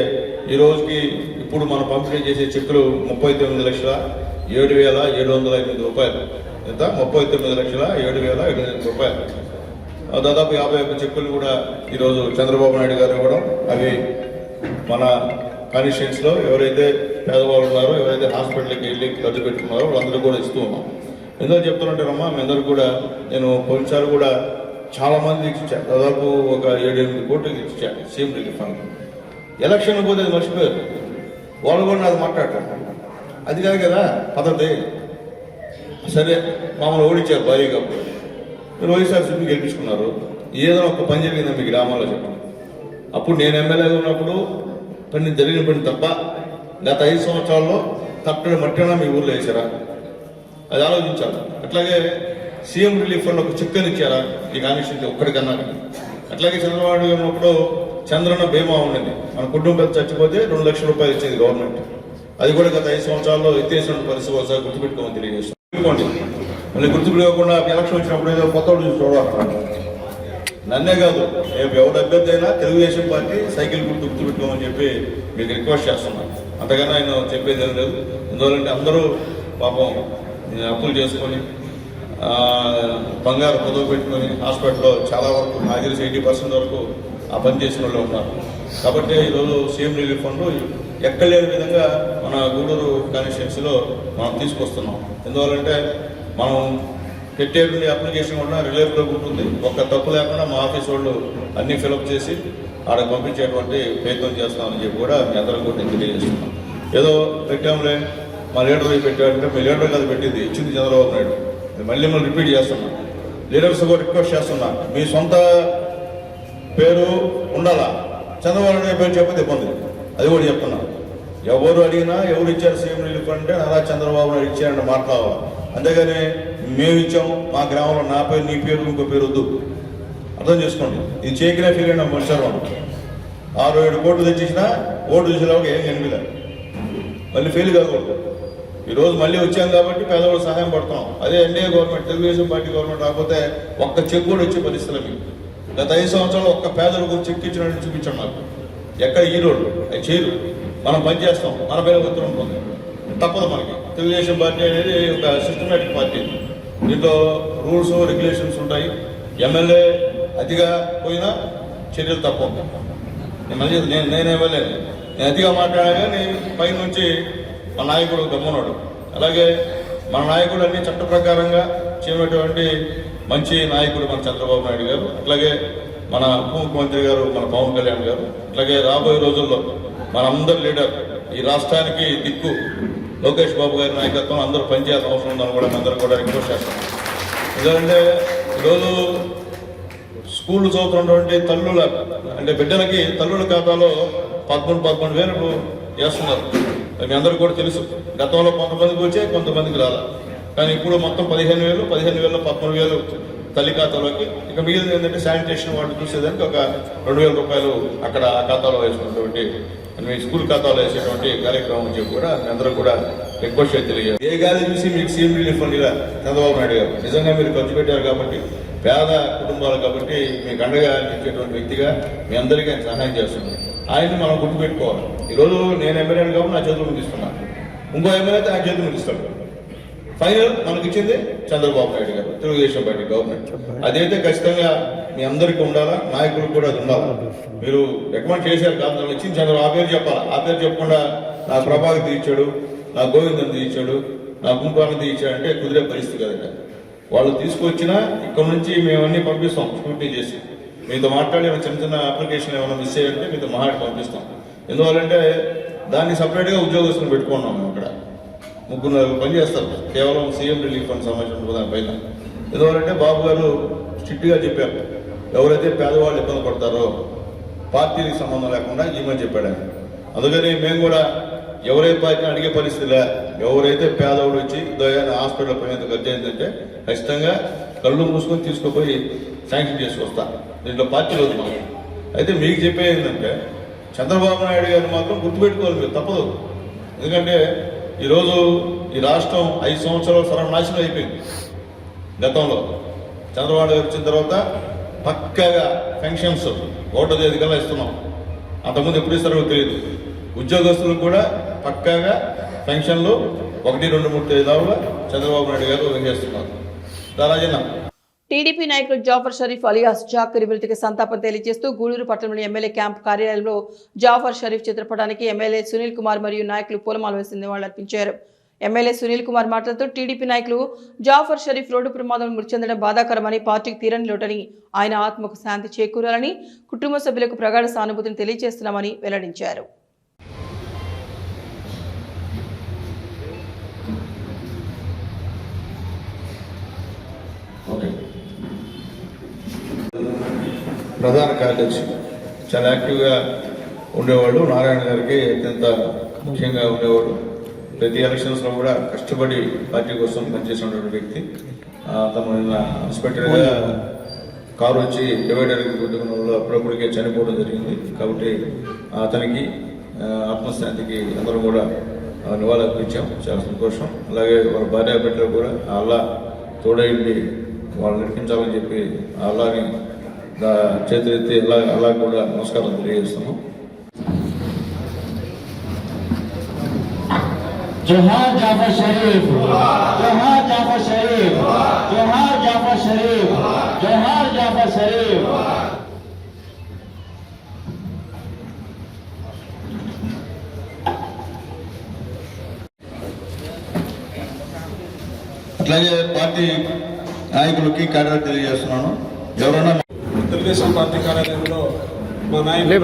ఈ రోజుకి ఇప్పుడు మనం పంపిణీ చేసే చెక్కులు 39,07,708 రూపాయలు. ఎంత? 39,07,708 రూపాయలు. దాదాపు 51 చెక్కులు కూడా ఈరోజు చంద్రబాబు నాయుడు గారు ఇవ్వడం, అవి మన కాన్స్టిట్యుయెన్సీలో ఎవరైతే పేదవాళ్ళు ఉన్నారో, ఎవరైతే హాస్పిటల్కి వెళ్ళి ఖర్చు పెట్టుకున్నారో వాళ్ళందరూ కూడా ఇస్తూ ఉన్నాం. ఎందుకు చెప్తున్నట్టేనమ్మా, మీ అందరూ కూడా నేను పోయినసారి కూడా చాలా మంది ఇచ్చాను, దాదాపు ఒక 7-8 కోట్లు ఇచ్చాను సీఎం రిలీఫ్ ఫండ్. ఎలక్షన్ పోతే అది మర్చిపోయారు వాళ్ళు కూడా, నాకు మాట్లాడతారు. అది కాదు కదా పద్ధతి. సరే మామూలు ఓడించారు భారీగా, మీరు వైఎస్ఆర్సీపీ గెలిపించుకున్నారు, ఏదైనా ఒక పని జరిగిందా మీ గ్రామాల్లో చెప్పండి. అప్పుడు నేను ఎమ్మెల్యేగా ఉన్నప్పుడు పని జరిగిన పని తప్ప గత 5 సంవత్సరాల్లో తప్పని మట్టినా మీ ఊళ్ళో వేసారా? అది ఆలోచించాలి. అట్లాగే సీఎం రిలీఫ్ ఫండ్ ఒక చెక్కని ఇచ్చారా ఈ కాన్స్టిట్యూన్సీ ఒక్కడికన్నా? అట్లాగే చంద్రబాబు ఉన్నప్పుడు చంద్రన్న బీమా ఉండింది, మన కుటుంబం చచ్చిపోతే 2 లక్షల రూపాయలు ఇచ్చింది గవర్నమెంట్. అది కూడా గత 5 సంవత్సరాల్లో ఎత్తేసిన పరిస్థితి ఒకసారి గుర్తుపెట్టుకోమని తెలియజేస్తాను. మళ్ళీ గుర్తుపెట్టుకోకుండా ఎలక్షన్ వచ్చినప్పుడు ఏదో కొత్త చూడాలి. నన్నే కాదు, రేపు ఎవరు అభ్యర్థి అయినా తెలుగుదేశం పార్టీ సైకిల్ గుర్తుపెట్టుకోమని చెప్పి మీకు రిక్వెస్ట్ చేస్తున్నాను. అంతకన్నా ఆయన చెప్పేది ఏం లేదు. ఎందువల్లంటే అందరూ పాపం అప్పులు చేసుకొని బంగారు పొదుపు పెట్టుకొని హాస్పిటల్లో చాలా వరకు నాకు తెలిసి 80% వరకు ఆ పని చేసిన వాళ్ళు ఉన్నారు. కాబట్టి ఈరోజు సీఎం రిలీఫ్ ఫండ్ ఎక్కడ లేని విధంగా మన గూడూరు కాన్స్టిట్యున్సీలో మనం తీసుకొస్తున్నాం. ఎందువల్లంటే మనం పెట్టేటువంటి అప్లికేషన్ కూడా రిలేబుల్గా ఉంటుంది. ఒక్క తప్పు లేకుండా మా ఆఫీస్ వాళ్ళు అన్నీ ఫిలప్ చేసి ఆడ పంపించేటువంటి ప్రయత్నం చేస్తామని చెప్పి కూడా మీ అందరూ కూడా నేను తెలియజేస్తున్నాం. ఏదో పెట్టాంలే మా లీడర్ పెట్టాడంటే మీ లీడర్ కాదు పెట్టింది, ఇచ్చింది చంద్రబాబు నాయుడు. మళ్ళీ మనం రిపీట్ చేస్తున్నాం. లీడర్స్ కూడా రిక్వెస్ట్ చేస్తున్నా, మీ సొంత పేరు ఉండాలా, చంద్రబాబు నాయుడు పేరు చెప్పితే ఇబ్బంది. అది కూడా చెప్తున్నా. ఎవరు అడిగినా ఎవరు ఇచ్చారు సీఎం రిలీఫ్ అంటే అలా చంద్రబాబు నాయుడు ఇచ్చారని మాట్లాడాలి. అంతేగాని మేము ఇచ్చాం, మా గ్రామంలో నా పేరు నీ పేరు ఇంకో పేరు వద్దు. అర్థం చేసుకోండి. ఇది చేకినా ఫీల్ అయినా మనుషులు 6-7 కోట్లు తెచ్చేసినా ఓటు చూసేలాగా ఏం కనిపించలేదు. మళ్ళీ ఫెయిల్ కాకూడదు. ఈరోజు మళ్ళీ వచ్చాం కాబట్టి పేదవాళ్ళు సహాయం పడుతున్నాం. అదే NDA government, Telugu Desam party government రాకపోతే ఒక్క చెక్ కూడా వచ్చే పరిస్థితులు మీకు. గత 5 సంవత్సరాలు ఒక్క పేదలకు చెక్ ఇచ్చినట్టు చూపించాం. నాకు ఎక్కడ ఈ రోడ్డు అది చేయరు. మనం పని చేస్తాం, మన పేరు ఉత్తరం ఉంటుంది. తప్పదు మనకి. తెలుగుదేశం పార్టీ అనేది ఒక సిస్టమేటిక్ పార్టీ. దీంట్లో రూల్స్ రెగ్యులేషన్స్ ఉంటాయి. ఎమ్మెల్యే అతిగా పోయినా చర్యలు తప్పవు. నేను ఎమ్మెల్యే, నేను అతిగా మాట్లాడా కానీ పై నుంచి మన నాయకుడు గమ్మున్నాడు. అలాగే మన నాయకుడు అన్ని చట్ట ప్రకారంగా చేయనటువంటి మంచి నాయకుడు మన చంద్రబాబు నాయుడు గారు, అట్లాగే మన ఉప ముఖ్యమంత్రి గారు మన పవన్ కళ్యాణ్ గారు, అట్లాగే రాబోయే రోజుల్లో మనందరి లీడర్, ఈ రాష్ట్రానికి దిక్కు లోకేష్ బాబు గారి నాయకత్వం అందరూ పనిచేయాల్సిన అవసరం ఉందని కూడా అందరూ కూడా రిక్వెస్ట్ చేస్తాం. ఎందుకంటే ఈరోజు స్కూళ్ళు చదువుతున్నటువంటి తల్లుల అంటే బిడ్డలకి తల్లుల ఖాతాలో 11,000 వేస్తున్నారు. మీ అందరూ కూడా తెలుసు. గతంలో కొంతమందికి వచ్చే కొంతమందికి రాలా, కానీ ఇప్పుడు మొత్తం 15,000, 13,000 తల్లి ఖాతాలోకి. ఇక మిగిలిన ఏంటంటే శానిటేషన్ వాళ్ళు చూసేదానికి ఒక 2,000 రూపాయలు అక్కడ ఆ ఖాతాలో వేసుకున్నటువంటి మీ స్కూల్ ఖాతాలో వేసేటువంటి కార్యక్రమం అని చెప్పి కూడా మీ అందరూ కూడా రిక్వెస్ట్ తెలియజేయాలి. ఏ గాలి చూసి మీకు సీఎం రిలీఫ్ ఫండ్ ఇలా చంద్రబాబు నాయుడు గారు నిజంగా మీరు ఖర్చు పెట్టారు కాబట్టి, పేద కుటుంబాలు కాబట్టి మీకు అండగా ఇచ్చేటువంటి వ్యక్తిగా మీ అందరికీ ఆయన సహాయం చేస్తున్నారు. ఆయన్ని మనం గుర్తుపెట్టుకోవాలి. ఈరోజు నేను ఎమ్మెల్యేని కాబట్టి నా చేతులు ఇస్తున్నాను, ఇంకో ఎమ్మెల్యే అయితే ఆయన చేతులు ఇస్తాడు. ఫైనల్ మనకి ఇచ్చింది చంద్రబాబు నాయుడు గారు, తెలుగుదేశం పార్టీ గవర్నమెంట్. అదైతే ఖచ్చితంగా మీ అందరికీ ఉండాలా, నాయకులకు కూడా అది ఉండాలి. మీరు రికమెండ్ చేశారు కాదు, ఇచ్చింది చంద్రబాబు ఆ పేరు చెప్పాలా. ఆ పేరు చెప్పకుండా నా ప్రభాకర్ తీర్చాడు, నా గోవిందన్ తీర్చాడు, నా గుంపాన్ని తీర్చాడంటే కుదిరే పరిస్థితి కదండి. వాళ్ళు తీసుకొచ్చినా ఇక్కడ నుంచి మేము అన్నీ పంపిస్తాం స్క్రూటినీ చేసి. మీతో మాట్లాడిన చిన్న చిన్న అప్లికేషన్ ఏమైనా మిస్ అయ్యంటే మీతో మాట్లాడి పంపిస్తాం. ఎందువల్లంటే దాన్ని సపరేట్గా ఉద్యోగస్తులు పెట్టుకున్నాం. మేము అక్కడ 3-4 పని చేస్తారు కేవలం సీఎం రిలీఫ్ ఫండ్ సంబంధించిన దానిపైన. ఎందువల్లంటే బాబు గారు స్ట్రిక్ట్గా చెప్పారు, ఎవరైతే పేదవాళ్ళు ఇబ్బంది పడతారో పార్టీకి సంబంధం లేకుండా ఇవ్వమని చెప్పాడు ఆయన. అందుకని మేము కూడా ఎవరైతే అడిగే పరిస్థితిలే, ఎవరైతే పేదవాడు వచ్చి హాస్పిటల్ పోయినంత ఖర్చు అయిందంటే ఖచ్చితంగా కళ్ళు మూసుకొని తీసుకుపోయి శాంక్షన్ చేసుకొస్తా. దీంట్లో పార్టీ రోజు మాకు అయితే మీకు చెప్పేది ఏంటంటే చంద్రబాబు నాయుడు గారిని మాత్రం గుర్తుపెట్టుకోవాలి మీరు, తప్పదు. ఎందుకంటే ఈరోజు ఈ రాష్ట్రం 5 సంవత్సరాలు సర్వనాశనం అయిపోయింది. గతంలో చంద్రబాబు నాయుడు వచ్చిన తర్వాత పక్కాగా పెన్షన్స్ 1వ తేదీ కల్లా ఇస్తున్నాం. అంతకుముందు ఎప్పుడు ఇస్తారో తెలియదు. ఉద్యోగస్తులకు కూడా పక్కాగా పెన్షన్లు 1, 2, 3 తేదీలో చంద్రబాబు నాయుడు గారు వేసేస్తున్నారు. రాజన్న టీడీపీ నాయకులు జాఫర్ షరీఫ్ అలియాస్ జాకర్ మృతికి సంతాపం తెలియజేస్తూ గూడూరు పట్టణంలోని ఎమ్మెల్యే క్యాంప్ కార్యాలయంలో జాఫర్ షరీఫ్ చిత్రపటానికి ఎమ్మెల్యే సునీల్ కుమార్ మరియు నాయకులు పూలమాల వేసి నివాళులర్పించారు. ఎమ్మెల్యే సునీల్ కుమార్ మాట్లాడుతూ టీడీపీ నాయకులు జాఫర్ షరీఫ్ రోడ్డు ప్రమాదంలో మృతి చెందడం బాధాకరమని, పార్టీకి తీరని లోటని, ఆయన ఆత్మకు శాంతి చేకూరాలని కుటుంబ సభ్యులకు ప్రగాఢ సానుభూతిని తెలియజేస్తున్నామని వెల్లడించారు. ప్రధాన కార్యదర్శి చాలా యాక్టివ్గా ఉండేవాడు. నారాయణ గారికి అత్యంత ముఖ్యంగా ఉండేవాడు. ప్రతి ఎలక్షన్స్లో కూడా కష్టపడి పార్టీ కోసం పనిచేసినటువంటి వ్యక్తి. తను అన్ఎక్స్పెక్టెడ్గా కారు వచ్చి డివైడర్కి కొట్టుకున్న వాళ్ళు అప్పుడప్పటికే చనిపోవడం జరిగింది. కాబట్టి అతనికి ఆత్మశాంతికి అందరూ కూడా నివాళులు అర్పించాం. చాలా సంతోషం. అలాగే వాళ్ళ భార్య బిడ్డలు కూడా అల్లా తోడైండి వాళ్ళు నడిపించాలని చెప్పి అల్లాని చేతులెత్తి అలా కూడా నమస్కారం తెలియజేస్తున్నాం. जोहार जाफर शरीफ, जोहार जाफर शरीफ, जोहार जाफर शरीफ, जोहार जाफर शरीफ। అట్లాగే పార్టీ నాయకులకి కార్యక్రమం తెలియజేస్తున్నాను. ఎవరైనా తెలుగుదేశం పార్టీ కార్యాలయంలో మా నాయకులు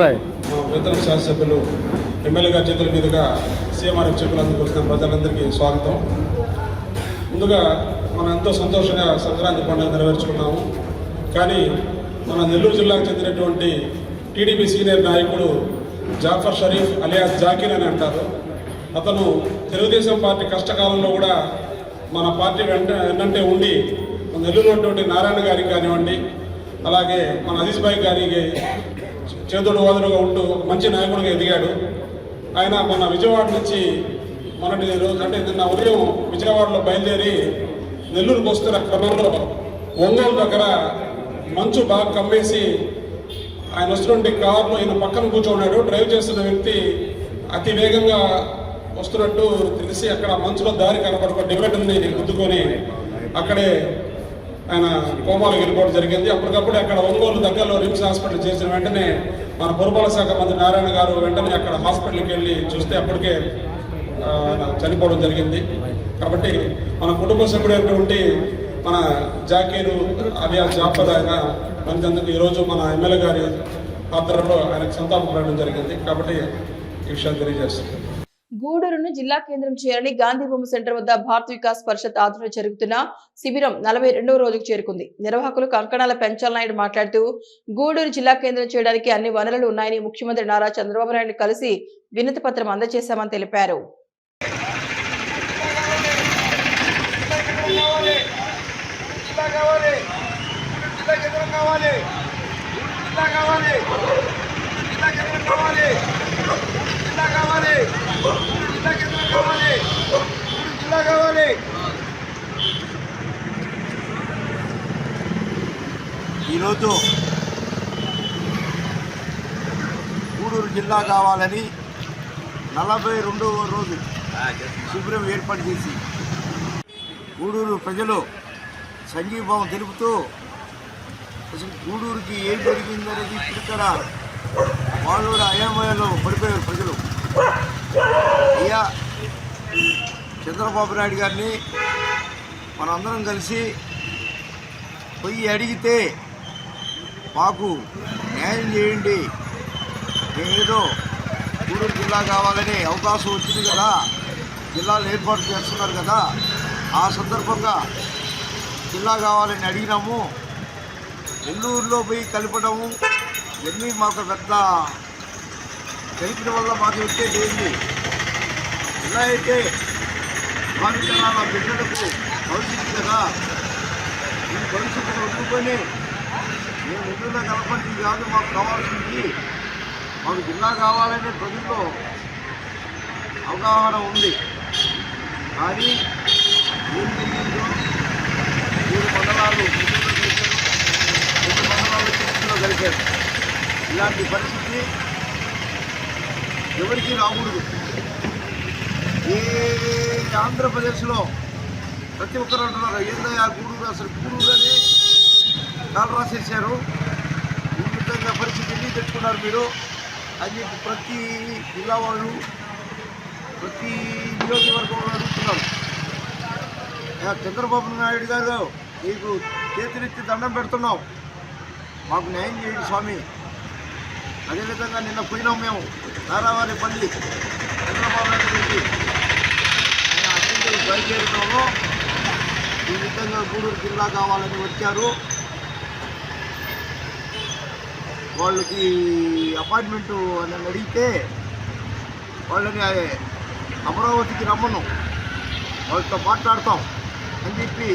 మా మిత్ర శాసనసభ్యులు ఎమ్మెల్యే గారి చేతుల మీదుగా సీఎంఆర్ఎఫ్ చెక్కులు అందుకొస్తున్న ప్రజలందరికీ స్వాగతం. ముందుగా మనం ఎంతో సంతోషంగా సంక్రాంతి పండుగ నెరవేర్చుకున్నాము. కానీ మన నెల్లూరు జిల్లాకు చెందినటువంటి టీడీపీ సీనియర్ నాయకుడు జాఫర్ షరీఫ్ అలియాస్ జాకీర్ అని అంటారు. అతను తెలుగుదేశం పార్టీ కష్టకాలంలో కూడా మన పార్టీ వెంటనే ఉండి నెల్లూరు ఉన్నటువంటి నారాయణ గారికి కానివ్వండి, అలాగే మన అజీజ్ భాయ్ గారికి చేదోడు వాదుడుగా ఉంటూ మంచి నాయకుడిగా ఎదిగాడు. ఆయన మన విజయవాడ నుంచి మొన్నటి రోజు అంటే నిన్న ఉదయం విజయవాడలో బయలుదేరి నెల్లూరుకు వస్తున్న క్రమంలో ఒంగోలు దగ్గర మంచు బాగా కమ్మేసి ఆయన వస్తున్నటువంటి కారులో ఈయన పక్కన కూర్చోన్నాడు. డ్రైవ్ చేస్తున్న వ్యక్తి అతి వేగంగా వస్తున్నట్టు తెలిసి అక్కడ మంచులో దారి కనపడకుండా డివైడర్ని గుద్దుకొని అక్కడే ఆయన కోమాలకు వెళ్ళిపోవడం జరిగింది. అప్పటికప్పుడు అక్కడ ఒంగోలు దగ్గరలో రిమ్స్ హాస్పిటల్ చేసిన వెంటనే మన పురపాలక శాఖ మంత్రి నారాయణ గారు వెంటనే అక్కడ హాస్పిటల్కి వెళ్ళి చూస్తే అప్పటికే చనిపోవడం జరిగింది. కాబట్టి మన కుటుంబ సభ్యుడైనటువంటి మన జాకీరు అలియాస్ జాఫర్ ఆయన మంచినందుకు ఈరోజు మన ఎమ్మెల్యే గారి ఆధ్వర్యంలో ఆయనకు సంతాపం పడడం జరిగింది. కాబట్టి ఈ విషయాలు తెలియజేస్తుంది. గూడూరును జిల్లా కేంద్రం చేయాలని గాంధీ బొమ్మ సెంటర్ వద్ద భారత్ వికాస్ పరిషత్ ఆధ్వర్యంలో జరుగుతున్న శిబిరం 42వ రోజుకు చేరుకుంది. నిర్వాహకులు కంకణాల పెంచాలనాయుడు మాట్లాడుతూ గూడూరు జిల్లా కేంద్రం చేయడానికి అన్ని వనరులు ఉన్నాయని ముఖ్యమంత్రి నారా చంద్రబాబు నాయుడు కలిసి వినతి పత్రం అందజేశామని తెలిపారు. ఈరోజు గూడూరు జిల్లా కావాలని 42వ రోజు శిబిరం ఏర్పాటు చేసి గూడూరు ప్రజలు సంఘీభావం తెలుపుతూ అసలు గూడూరుకి ఏం జరిగిందనేది ఇక్కడ వాళ్ళు కూడా అయోమయంలో పడిపోయారు ప్రజలు. అయ్యా చంద్రబాబు నాయుడు గారిని మనందరం కలిసి పోయి అడిగితే మాకు న్యాయం చేయండి, మేమేదో గూడూరు జిల్లా కావాలని అవకాశం వచ్చింది కదా, జిల్లాలు ఏర్పాటు చేస్తున్నారు కదా, ఆ సందర్భంగా జిల్లా కావాలని అడిగినాము. నెల్లూరులో పోయి కలపడము ఇవన్నీ మాకు పెద్ద కలిపిన వల్ల మాకు వచ్చేది ఏంటి? ఇలా అయితే భావితరాల బిడ్డలకు భవిష్యత్తు కదా, ఈ భవిష్యత్తును వదులుకొని మేము నెల్లూరులో కలపండి కాదు మాకు కావాల్సింది, మాకు జిల్లా కావాలనే ప్రజల్లో అవగాహన ఉంది. కానీ ఏం జరిగిందో 3 మండలాలు చిత్తూరులో కలిపారు. ఇలాంటి పరిస్థితి ఎవరికీ రాకూడదు. ఏ ఆంధ్రప్రదేశ్లో ప్రతి ఒక్కరు అంటున్నారు ఏందయ్యా గూడూరు, అసలు గూడూరు అని కాలు రాసేసారు, ఈ విధంగా పరిస్థితి ఎందుకు తెచ్చుకున్నారు మీరు అని చెప్పి ప్రతి జిల్లా వాళ్ళు ప్రతి నియోజకవర్గంలో అడుగుతున్నారు. చంద్రబాబు నాయుడు గారు మీకు చేతులెత్తి దండం పెడుతున్నాం, మాకు న్యాయం చేయండి స్వామి. అదేవిధంగా నిన్న పోయినాం మేము నారావారిపల్లి చంద్రబాబు నాయుడు గారికి ఆయన అత్యంత బయలుదేరడంలో ఈ విధంగా గూడూరు జిల్లా కావాలని వచ్చారు. వాళ్ళకి అపాయింట్మెంటు అని అడిగితే వాళ్ళని అమరావతికి రమ్మను, వాళ్ళతో మాట్లాడతాం అని చెప్పి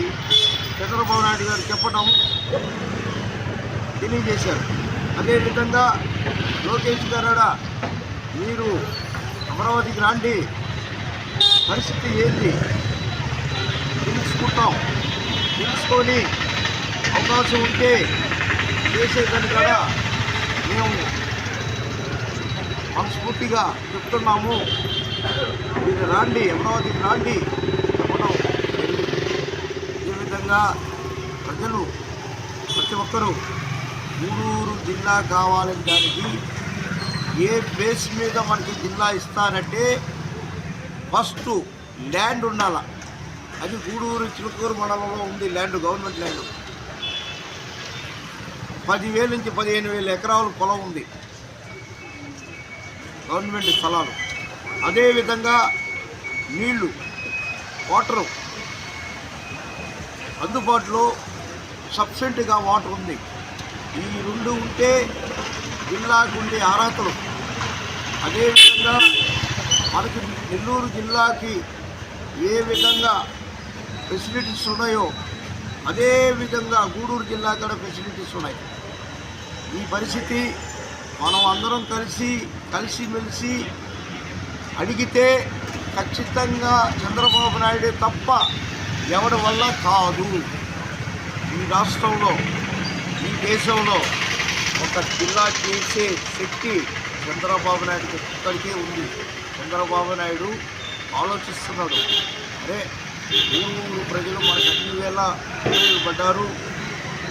చంద్రబాబు నాయుడు గారు చెప్పడం తెలియజేశారు. అదేవిధంగా లోకేష్ గారు మీరు అమరావతికి రండి, పరిస్థితి ఏంటి తెలుసుకుంటాం. తెలుసుకొని అవకాశం ఉంటే చేసేదాన్ని కూడా మేము మనస్ఫూర్తిగా చెప్తున్నాము. మీరు రాండి, అమరావతికి రాండి చెప్పడం జరిగింది. ఈ విధంగా ప్రజలు ప్రతి ఒక్కరూ గూడూరు జిల్లా కావాలని దానికి ఏ బేస్ మీద మనకి జిల్లా ఇస్తారంటే ఫస్ట్ ల్యాండ్ ఉండాల. అది గూడూరు చిలుకూరు మండలంలో ఉంది ల్యాండ్, గవర్నమెంట్ ల్యాండ్. 10,000 నుంచి 15,000 ఎకరాల పొలం ఉంది, గవర్నమెంట్ స్థలాలు. అదేవిధంగా నీళ్లు, వాటరు అందుబాటులో సఫిషియెంట్గా వాటర్ ఉంది. ఈ రెండు ఉంటే జిల్లాకు ఉండే అర్హతలు. అదేవిధంగా మనకి నెల్లూరు జిల్లాకి ఏ విధంగా ఫెసిలిటీస్ ఉన్నాయో అదేవిధంగా గూడూరు జిల్లా కూడా ఫెసిలిటీస్ ఉన్నాయి. ఈ పరిస్థితి మనం అందరం కలిసిమెలిసి అడిగితే ఖచ్చితంగా చంద్రబాబు నాయుడు తప్ప ఎవరి వల్ల కాదు. ఈ రాష్ట్రంలో, ఈ దేశంలో ఒక జిల్లా చేసే శక్తి చంద్రబాబు నాయుడుకి ఒక్కడికే ఉంది. చంద్రబాబు నాయుడు ఆలోచిస్తున్నాడు, అరే ఊరు ప్రజలు మనకు అన్ని వేళ ఉపయోగపడ్డారు,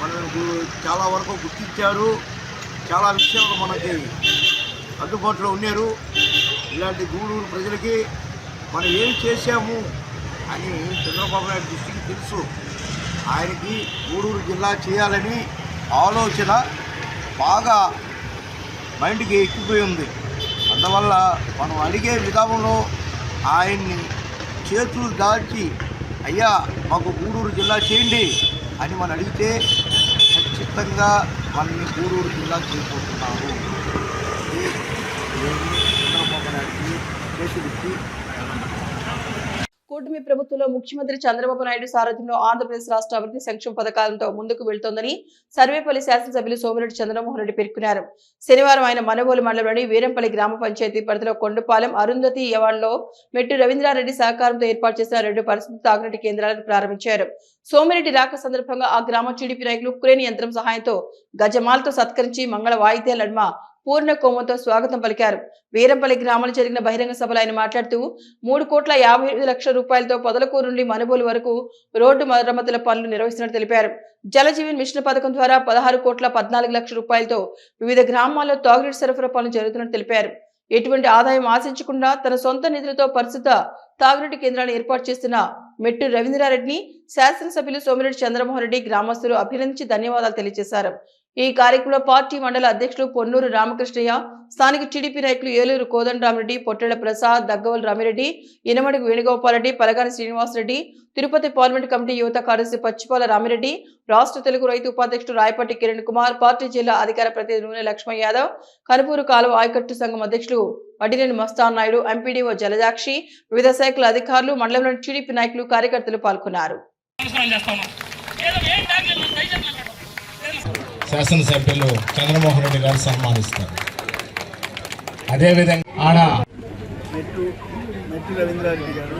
మనకు చాలా వరకు గుర్తించారు, చాలా విషయాలు మనకి అందుబాటులో ఉన్నారు. ఇలాంటి గూడూరు ప్రజలకి మనం ఏం చేశాము అని చంద్రబాబు నాయుడు దృష్టికి తెలుసు. ఆయనకి గూడూరు జిల్లా చేయాలని ఆలోచన బాగా మైండ్కి ఎక్కిపోయి ఉంది. అందువల్ల మనం అడిగే విధానంలో ఆయన్ని చేతులు దాచి అయ్యా మాకు గూడూరు జిల్లా చేయండి అని మనం అడిగితే ఖచ్చితంగా మనల్ని గూడూరు జిల్లా చేయబోతున్నారు. చంద్రబాబు నాయుడికి చేతులెత్తి కూటమి ప్రభుత్వంలో ముఖ్యమంత్రి చంద్రబాబు నాయుడు సారథ్యంలో ఆంధ్రప్రదేశ్ రాష్ట్ర అభివృద్ధి సంక్షేమ పథకాలతో ముందుకు వెళ్తోందని సర్వేపల్లి శాసనసభ్యులు సోమిరెడ్డి చంద్రమోహన్ రెడ్డి పేర్కొన్నారు. శనివారం ఆయన మనబోలు మండలంలోని వీరంపల్లి గ్రామ పంచాయతీ పరిధిలో కొండపాలెం అరుంధతి యవాడలో మెట్టు రవీంద్రారెడ్డి సహకారంతో ఏర్పాటు చేసిన 2 పరిశుద్ధ తాగునీటి కేంద్రాలను ప్రారంభించారు. సోమిరెడ్డి రాక సందర్భంగా ఆ గ్రామ టీడీపీ నాయకులు క్రేన్ యంత్రం సహాయంతో గజమాలతో సత్కరించి మంగళ వాయిద్యాల నడుమ పూర్ణ కోమంతో స్వాగతం పలికారు. వీరంపల్లి గ్రామంలో జరిగిన బహిరంగ సభలో ఆయన మాట్లాడుతూ 3,58,00,000 రూపాయలతో పొదలకూరు నుండి మనబోలు వరకు రోడ్డు మరమ్మతుల పనులు నిర్వహిస్తున్నట్టు తెలిపారు. జలజీవన్ మిషన్ పథకం ద్వారా 16,14,00,000 రూపాయలతో వివిధ గ్రామాల్లో తాగునీటి సరఫరా పనులు జరుగుతున్నట్టు తెలిపారు. ఎటువంటి ఆదాయం ఆశించకుండా తన సొంత నిధులతో పరిశుద్ధ తాగునీటి కేంద్రాలను ఏర్పాటు చేస్తున్న మెట్టు రవీంద్రారెడ్డిని శాసనసభ్యులు సోమిరెడ్డి చంద్రమోహన్ రెడ్డి గ్రామస్తులు అభినందించి ధన్యవాదాలు తెలియజేశారు. ఈ కార్యక్రమంలో పార్టీ మండల అధ్యక్షులు పొన్నూరు రామకృష్ణయ్య, స్థానిక టీడీపీ నాయకులు ఏలూరు కోదండరామరెడ్డి, పొట్టెళ్ల ప్రసాద్, దగ్గవల్ రామిరెడ్డి, ఇనమడుగు వేణుగోపాలరెడ్డి, పలగాని శ్రీనివాసరెడ్డి, తిరుపతి పార్లమెంట్ కమిటీ యువత కార్యదర్శి పచ్చిపాల రామిరెడ్డి, రాష్ట్ర తెలుగు రైతు ఉపాధ్యక్షుడు రాయపట్టి కిరణ్ కుమార్, పార్టీ జిల్లా అధికార ప్రతినిధి నూనె లక్ష్మణ్ యాదవ్, కనుపూరు కాలువ ఆయకట్టు సంఘం అధ్యక్షులు వడ్డినేని మస్తాన్ నాయుడు, ఎంపీడీఓ జలజాక్షి, వివిధ శాఖల అధికారులు, మండలంలోని టీడీపీ నాయకులు, కార్యకర్తలు పాల్గొన్నారు. శాసనసభ్యులు చంద్రమోహన్ రెడ్డి గారు సన్మానిస్తారు. అదేవిధంగా ఆడ మెట్టు రవీంద్రారెడ్డి గారు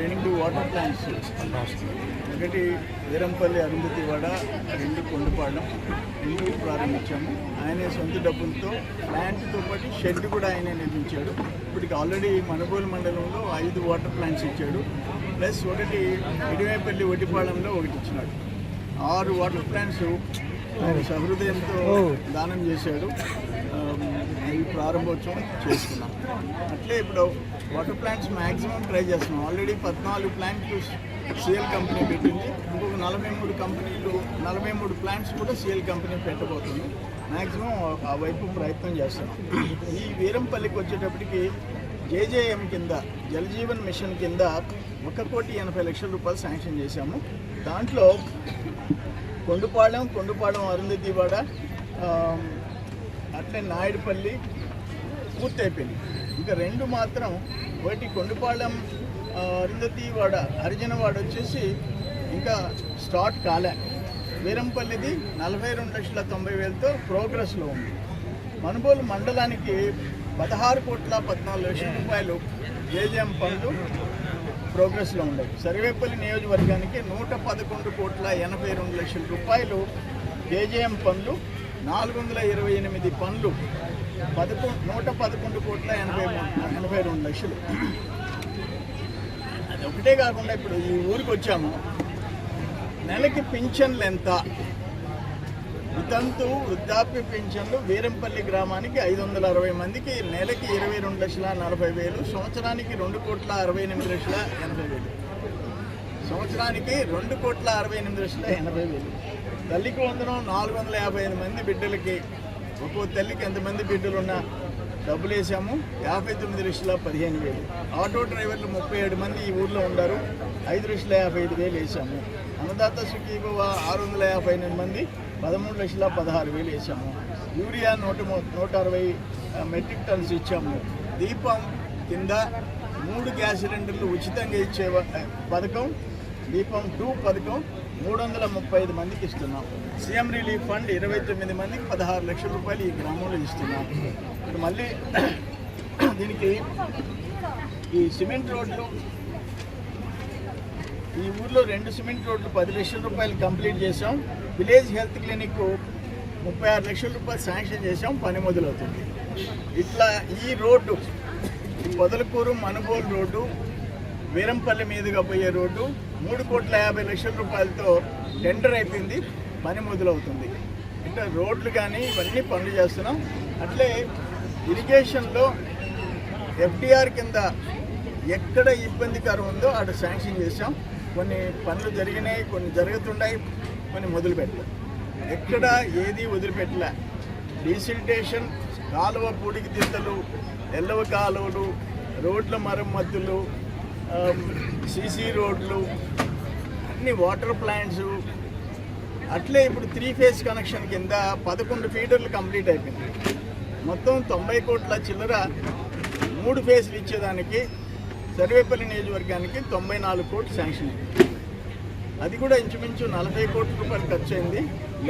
2 వాటర్ ప్లాంట్స్, ఒకటి వీరంపల్లి అరుంధతివాడ, 2 కొండపాలెం 2 ప్రారంభించాము. ఆయనే సొంత డబ్బులతో ప్లాంట్తో పాటు షెడ్ కూడా ఆయనే నిర్మించాడు. ఇప్పటికి ఆల్రెడీ మనబోలు మండలంలో 5 వాటర్ ప్లాంట్స్ ఇచ్చాడు. ప్లస్ ఒకటి ఇడివేపల్లి ఒడ్డిపాళెంలో ఒకటి ఇచ్చినాడు. 6 వాటర్ ప్లాంట్స్ ఆయన సహృదయంతో దానం చేశాడు. అవి ప్రారంభోత్సవం చేసుకున్నాం. అట్లే ఇప్పుడు వాటర్ ప్లాంట్స్ మ్యాక్సిమం ట్రై చేస్తున్నాం. ఆల్రెడీ 14 ప్లాంట్లు సిఎల్ కంపెనీ పెట్టింది. ఇంకొక 43 ప్లాంట్స్ కూడా సిఎల్ కంపెనీ పెట్టబోతుంది. మ్యాక్సిమం ఆ వైపు ప్రయత్నం చేస్తున్నాం. ఈ వీరంపల్లికి వచ్చేటప్పటికి జేజేఎం కింద, జలజీవన్ మిషన్ కింద 1,80,00,000 రూపాయలు శాంక్షన్ చేశాము. దాంట్లో కొండపాలెం అరుంధతివాడ, అట్లే నాయుడుపల్లి పూర్తయిపోయింది. ఇంకా 2 మాత్రం, ఒకటి కొండపాలెం అరుంధతివాడ హరిజనవాడ వచ్చేసి ఇంకా స్టార్ట్ కాలే. వీరంపల్లిది 42,90,000తో ప్రోగ్రెస్లో ఉంది. మనబోలు మండలానికి 16,14,00,000 జేజేఎం పనులు ప్రోగ్రెస్లో ఉన్నాయి. సర్వేపల్లి నియోజకవర్గానికి 111,82,00,000 రూపాయలు జేజేఎం పనులు, 428 పనులు, 111,82,00,000. అది ఒకటే కాకుండా ఇప్పుడు ఈ ఊరికి వచ్చాము, నెలకి పింఛన్లు ఎంత? వితంతు వృద్ధాప్య పింఛన్లు వీరంపల్లి గ్రామానికి 560 మందికి నెలకి 22,40,000, సంవత్సరానికి 2,68,80,000, సంవత్సరానికి 2,68,80,000. తల్లికి వందనం 455 మంది బిడ్డలకి, ఒక్కో తల్లికి ఎంతమంది బిడ్డలున్నా డబ్బులు వేసాము, 59,15,000. ఆటో డ్రైవర్లు 37 మంది ఈ ఊర్లో ఉన్నారు, 5,55,000 వేసాము. అన్నదాత సుఖీభవ 658 మంది, 13,16,000 వేసాము. యూరియా 160 మెట్రిక్ టన్స్ ఇచ్చాము. దీపం కింద 3 గ్యాస్ సిలిండర్లు ఉచితంగా ఇచ్చే పథకం, దీపం 2 పథకం 335 మందికి ఇస్తున్నాం. సీఎం రిలీఫ్ ఫండ్ 29 మందికి 16 లక్షల రూపాయలు ఈ గ్రామంలో ఇస్తున్నాం. ఇప్పుడు మళ్ళీ దీనికి ఈ సిమెంట్ రోడ్లు, ఈ ఊర్లో 2 సిమెంట్ రోడ్లు 10 లక్షల రూపాయలు కంప్లీట్ చేసాం. విలేజ్ హెల్త్ క్లినిక్ 36 లక్షల రూపాయలు శాంక్షన్ చేసాం, పని మొదలవుతుంది. ఇట్లా ఈ రోడ్డు పొదలకూరు మనుబోలు రోడ్డు, వీరంపల్లి మీదుగా పోయే రోడ్డు 3,50,00,000 రూపాయలతో టెండర్ అయిపోయింది, పని మొదలవుతుంది. ఇట్లా రోడ్లు కానీ ఇవన్నీ పనులు చేస్తున్నాం. అట్లే ఇరిగేషన్లో ఎఫ్డిఆర్ కింద ఎక్కడ ఇబ్బందికరం ఉందో అక్కడ శాంక్షన్ చేసాం. కొన్ని పనులు జరిగినాయి, కొన్ని జరుగుతున్నాయి, కొన్ని మొదలుపెట్టాం. ఎక్కడ ఏది వదిలిపెట్టలే. డీసిల్టేషన్, కాలువ పూడికి దిద్దలు, ఎల్లవ కాలువలు, రోడ్ల మరమ్మతులు, సీసీ రోడ్లు, అన్ని వాటర్ ప్లాంట్స్. అట్లే ఇప్పుడు 3 ఫేజ్ కనెక్షన్ కింద 11 ఫీడర్లు కంప్లీట్ అయిపోయింది. మొత్తం 90 కోట్ల చిల్లర 3 ఫేజ్లు ఇచ్చేదానికి సర్వేపల్లి నియోజకవర్గానికి 94 కోట్లు శాంక్షన్ అయింది. అది కూడా ఇంచుమించు 40 కోట్ల రూపాయలు ఖర్చు అయింది.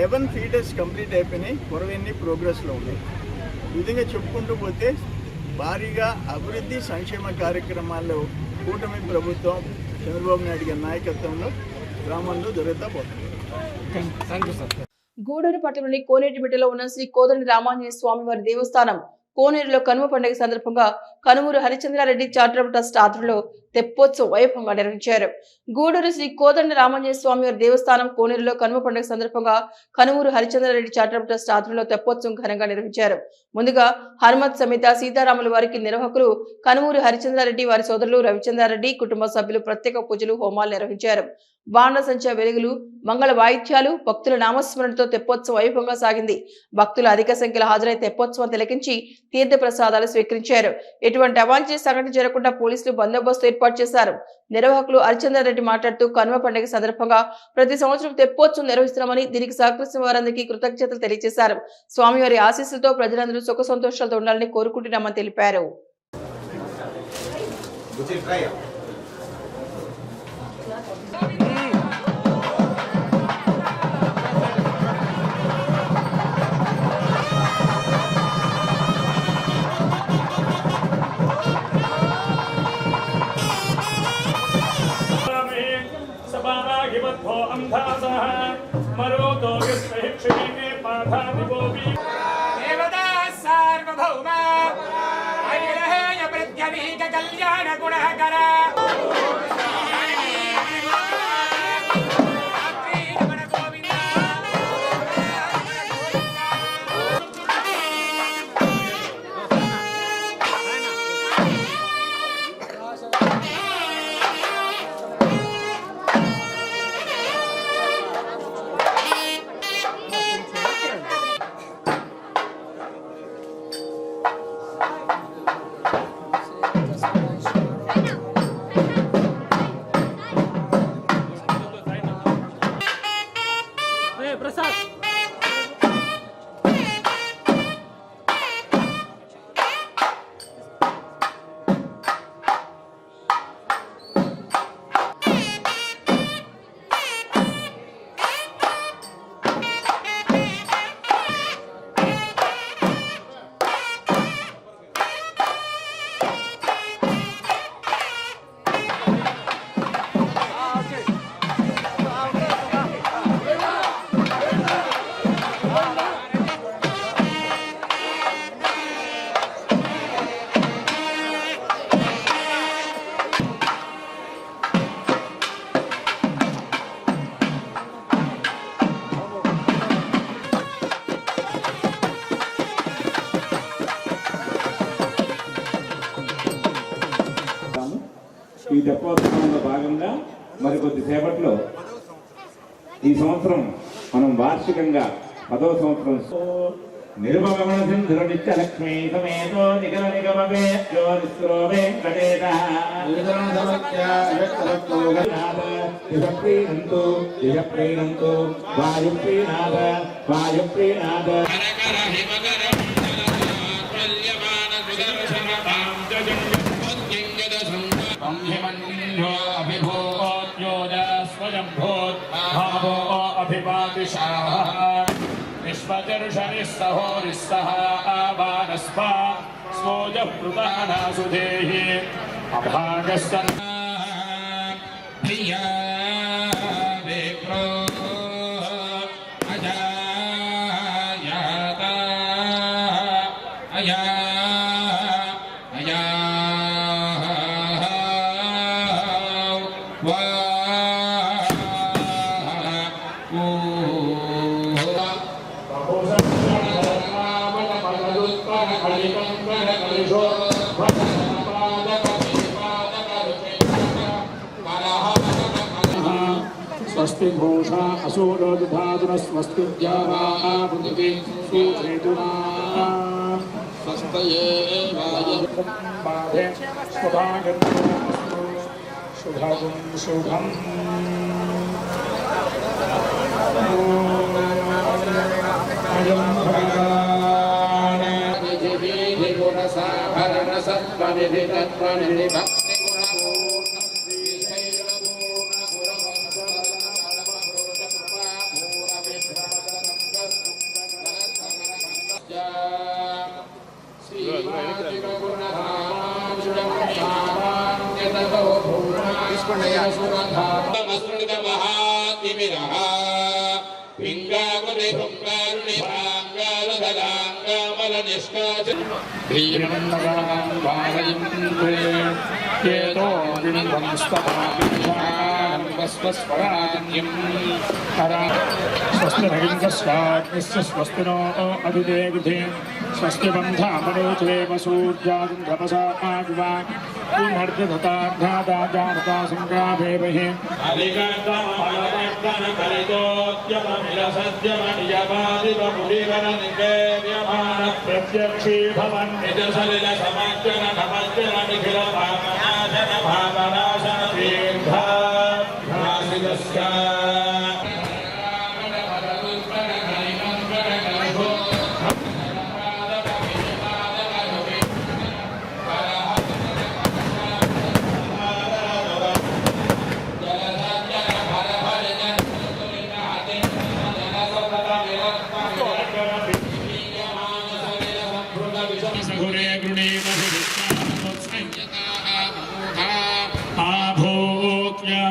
11 ఫీడర్స్ కంప్లీట్ అయిపోయినాయి, కొరవన్నీ ప్రోగ్రెస్లో ఉన్నాయి. ఈ విధంగా చెప్పుకుంటూ పోతే భారీగా అభివృద్ధి సంక్షేమ కార్యక్రమాల్లో కూటమి ప్రభుత్వం చంద్రబాబు నాయుడు గారి నాయకత్వంలో గ్రామంలో జరుగుతూ పోతుంది. గూడూరు పట్టణంలోని కోనేటిమిట్టలో ఉన్న శ్రీ కోదండ రామాంజనేయ స్వామి వారి దేవస్థానం కోనేరులో కనుమ పండుగ సందర్భంగా కనుమూరు హరిచంద్రారెడ్డి చారిటబుల్ ట్రస్ట్ ఆధ్వర్యంలో తెప్పోత్సవం వైభవంగా నిర్వహించారు. గూడూరు శ్రీ కోదండ రామాంజనేయ స్వామి వారి దేవస్థానం కోనేరులో కనుమ పండుగ సందర్భంగా కనుమూరు హరిచంద్రారెడ్డి చారిటబుల్ ట్రస్ట్ ఆధ్వర్యంలో తెప్పోత్సవం ఘనంగా నిర్వహించారు. ముందుగా హనుమత్ సమేత సీతారాముల వారికి నిర్వాహకులు కనుమూరు హరిచంద్రారెడ్డి, వారి సోదరులు రవిచంద్రారెడ్డి కుటుంబ సభ్యులు ప్రత్యేక పూజలు, హోమాలు నిర్వహించారు. బాణసంచా వెలుగులు, మంగళ వాయిద్యాలు, భక్తుల నామస్మరణతో తెప్పోత్సవం వైభవంగా సాగింది. భక్తులు అధిక సంఖ్యలో హాజరై తెప్పోత్సవం తిలకించి తీర్థ ప్రసాదాలు స్వీకరించారు. ఎటువంటి అవాంఛనీయ సంఘటన జరగకుండా పోలీసులు బందోబస్తు ఏర్పాటు చేశారు. నిర్వాహకులు హరిచంద్రారెడ్డి మాట్లాడుతూ కనుమ పండుగ సందర్భంగా ప్రతి సంవత్సరం తెప్పోత్సవం నిర్వహిస్తున్నామని, దీనికి సహకరిస్తున్న వారందరికీ కృతజ్ఞతలు తెలియజేశారు. స్వామివారి ఆశీస్సులతో ప్రజలందరూ సుఖ సంతోషాలతో ఉండాలని కోరుకుంటున్నామని తెలిపారు. కళ్యాణ గుణకర ఈ తెప్పోత్సవంలో భాగంగా మరికొద్ది సేపట్లో ఈ సంవత్సరం మనం వార్షికంగా 10వ సంవత్సరం నిర్మగమన సింధుర నిత్య లక్ష్మీ సమేతో నిగమ నిగమే జ్యోతిస్రో వెంకటేశ దిశప్రీణంతు వాయుప్రీనాథ వాయుప్రీనాథ विश्वचर्षनिस्सहोरिस्सः आबानस्पा स्मोजः पृतानासुधेः अभागस्तन् प्रिया विप्रो अजायाता अया अया वा स्वस्ति घोषा असुरो दुधातुर स्वस्ति द्यावा बुद्धि सुखेतुना स्वस्तये बाधे स्वभागं शुभं शुभम् अयं भगवान् विधि गुणसा भरण सत्त्वनिधि तत्त्वनिधि भक्ति स्वस्ति नो अभिदेविधे स्वस्ति बन्धामनोचेव सूर्यागुंधपसा आग्वा पुनर्दधतार्धादाजानता संग्राभेवहि प्रत्यक्षी भवन् निजसलिल समज्जन नमज्जन निखिल पापनाशन भावनाशन दीर्घासिदस्य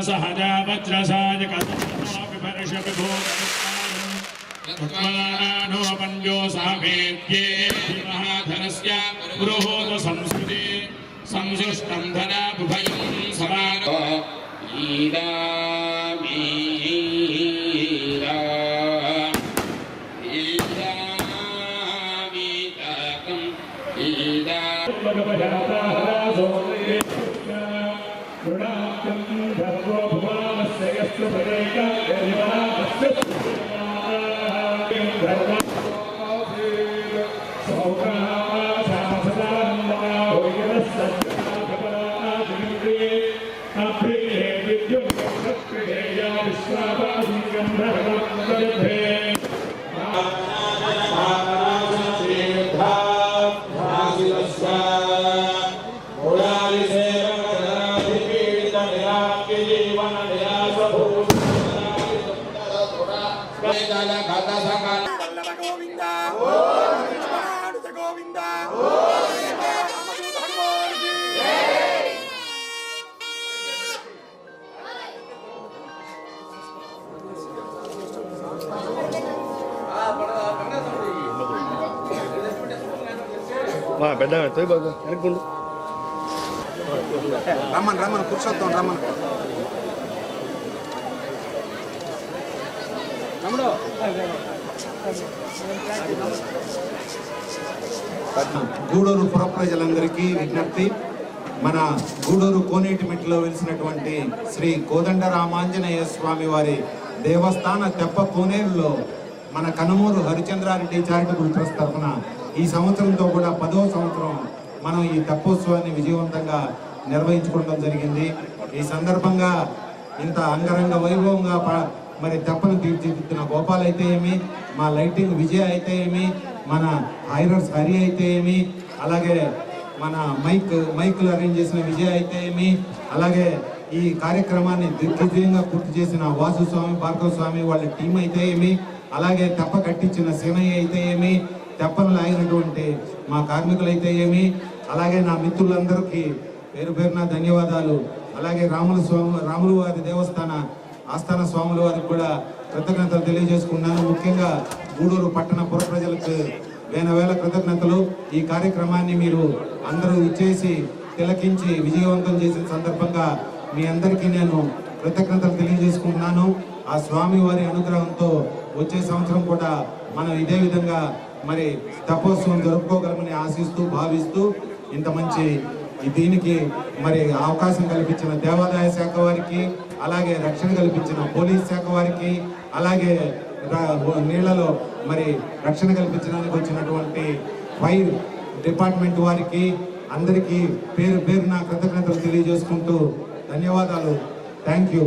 सहजा वज्रसाय कथमविभर्ष विभो पंजो सामेत्ये महाधनस्य पुरोहोत संस्कृते संसुष्टं धना बुभयं समानो ईदा मीरा ईदा मीताकं ईदा పెద్ద వెనక్కుండు రమ్మని రమ్మని కూర్చోద్దాం రమ్మని గూడూరు పుర ప్రజలందరికీ విజ్ఞప్తి, మన గూడూరు కోనేటిమెట్లో వెలిసినటువంటి శ్రీ కోదండరామాంజనేయ స్వామి వారి దేవస్థాన తెప్ప కోనేరులో మన కనుమూరు హరిచంద్రారెడ్డి చారిటబుల్ ట్రస్ట్ తరఫున ఈ సంవత్సరంతో కూడా 10వ సంవత్సరం మనం ఈ తెప్పోత్సవాన్ని విజయవంతంగా నిర్వహించుకోవడం జరిగింది. ఈ సందర్భంగా ఇంత అంగరంగ వైభవంగా మరి తెప్పను తీర్చిదిద్దిన గోపాల్ అయితే ఏమి, మా లైటింగ్ విజయ్ అయితే ఏమి, మన హైరర్స్ హరి అయితే ఏమి, అలాగే మన మైకులు అరేంజ్ చేసిన విజయ్ అయితే ఏమి, అలాగే ఈ కార్యక్రమాన్ని దిగ్విజయంగా పూర్తి చేసిన వాసు స్వామి, భార్గవ స్వామి వాళ్ళ టీం అయితే ఏమి, అలాగే తెప్ప కట్టించిన సేనయ్య అయితే ఏమి, తెప్పను లాగినటువంటి మా కార్మికులు అయితే ఏమి, అలాగే నా మిత్రులందరికీ పేరు పేరున ధన్యవాదాలు. అలాగే రాములు వారి దేవస్థాన ఆస్థాన స్వాముల వారికి కూడా కృతజ్ఞతలు తెలియజేసుకున్నాను. ముఖ్యంగా గూడూరు పట్టణ పుర ప్రజలకు వేల కృతజ్ఞతలు. ఈ కార్యక్రమాన్ని మీరు అందరూ ఇచ్చేసి తిలకించి విజయవంతం చేసిన సందర్భంగా మీ అందరికీ నేను కృతజ్ఞతలు తెలియజేసుకుంటున్నాను. ఆ స్వామి వారి అనుగ్రహంతో వచ్చే సంవత్సరం కూడా మనం ఇదే విధంగా మరి తపోత్సవం జరుపుకోగలమని ఆశిస్తూ భావిస్తూ ఇంత మంచి దీనికి మరి అవకాశం కల్పించిన దేవాదాయ శాఖ వారికి, అలాగే రక్షణ కల్పించిన పోలీస్ శాఖ వారికి, అలాగే నీళ్లలో మరి రక్షణ కల్పించడానికి వచ్చినటువంటి ఫైర్ డిపార్ట్మెంట్ వారికి అందరికీ పేరు పేరున కృతజ్ఞతలు తెలియజేసుకుంటూ ధన్యవాదాలు. Thank you.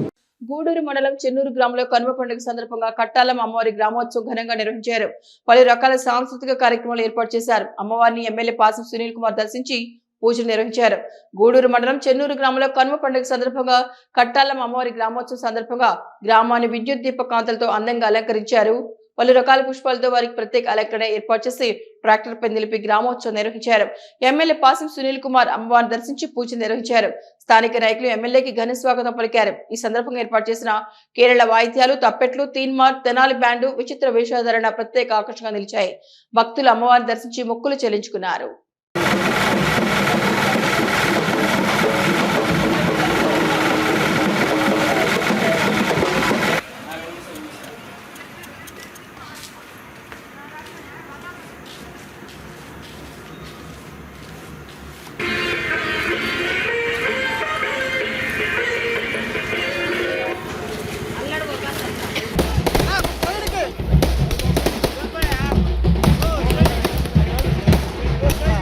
గూడూరు మండలం చెన్నూరు గ్రామంలో కనుమ పండుగ సందర్భంగా కట్టాలం అమ్మవారి గ్రామోత్సవం ఘనంగా నిర్వహించారు. పలు రకాల సాంస్కృతిక కార్యక్రమాలు ఏర్పాటు చేశారు. అమ్మవారిని ఎమ్మెల్యే పాసం సునీల్ కుమార్ దర్శించి పూజలు నిర్వహించారు. గూడూరు మండలం చెన్నూరు గ్రామంలో కనుమ పండుగ సందర్భంగా కట్టాలం అమ్మవారి గ్రామోత్సవం సందర్భంగా గ్రామాన్ని విద్యుత్ దీప కాంతలతో అందంగా అలంకరించారు. పలు రకాల పుష్పాలతో వారికి ప్రత్యేక అలంకరణ ఏర్పాటు చేసి ట్రాక్టర్ పై నిలిపి గ్రామోత్సవం నిర్వహించారు. ఎమ్మెల్యే పాసం సునీల్ కుమార్ అమ్మవారిని దర్శించి పూజలు నిర్వహించారు. స్థానిక నాయకులు ఎమ్మెల్యేకి ఘన స్వాగతం పలికారు. ఈ సందర్భంగా ఏర్పాటు చేసిన కేరళ వాయిద్యాలు, తప్పెట్లు, తీన్మార్, తెనాలి బ్యాండు, విచిత్ర వేషధారణ ప్రత్యేక ఆకర్షణగా నిలిచాయి. భక్తులు అమ్మవారిని దర్శించి మొక్కులు చెల్లించుకున్నారు. Okay.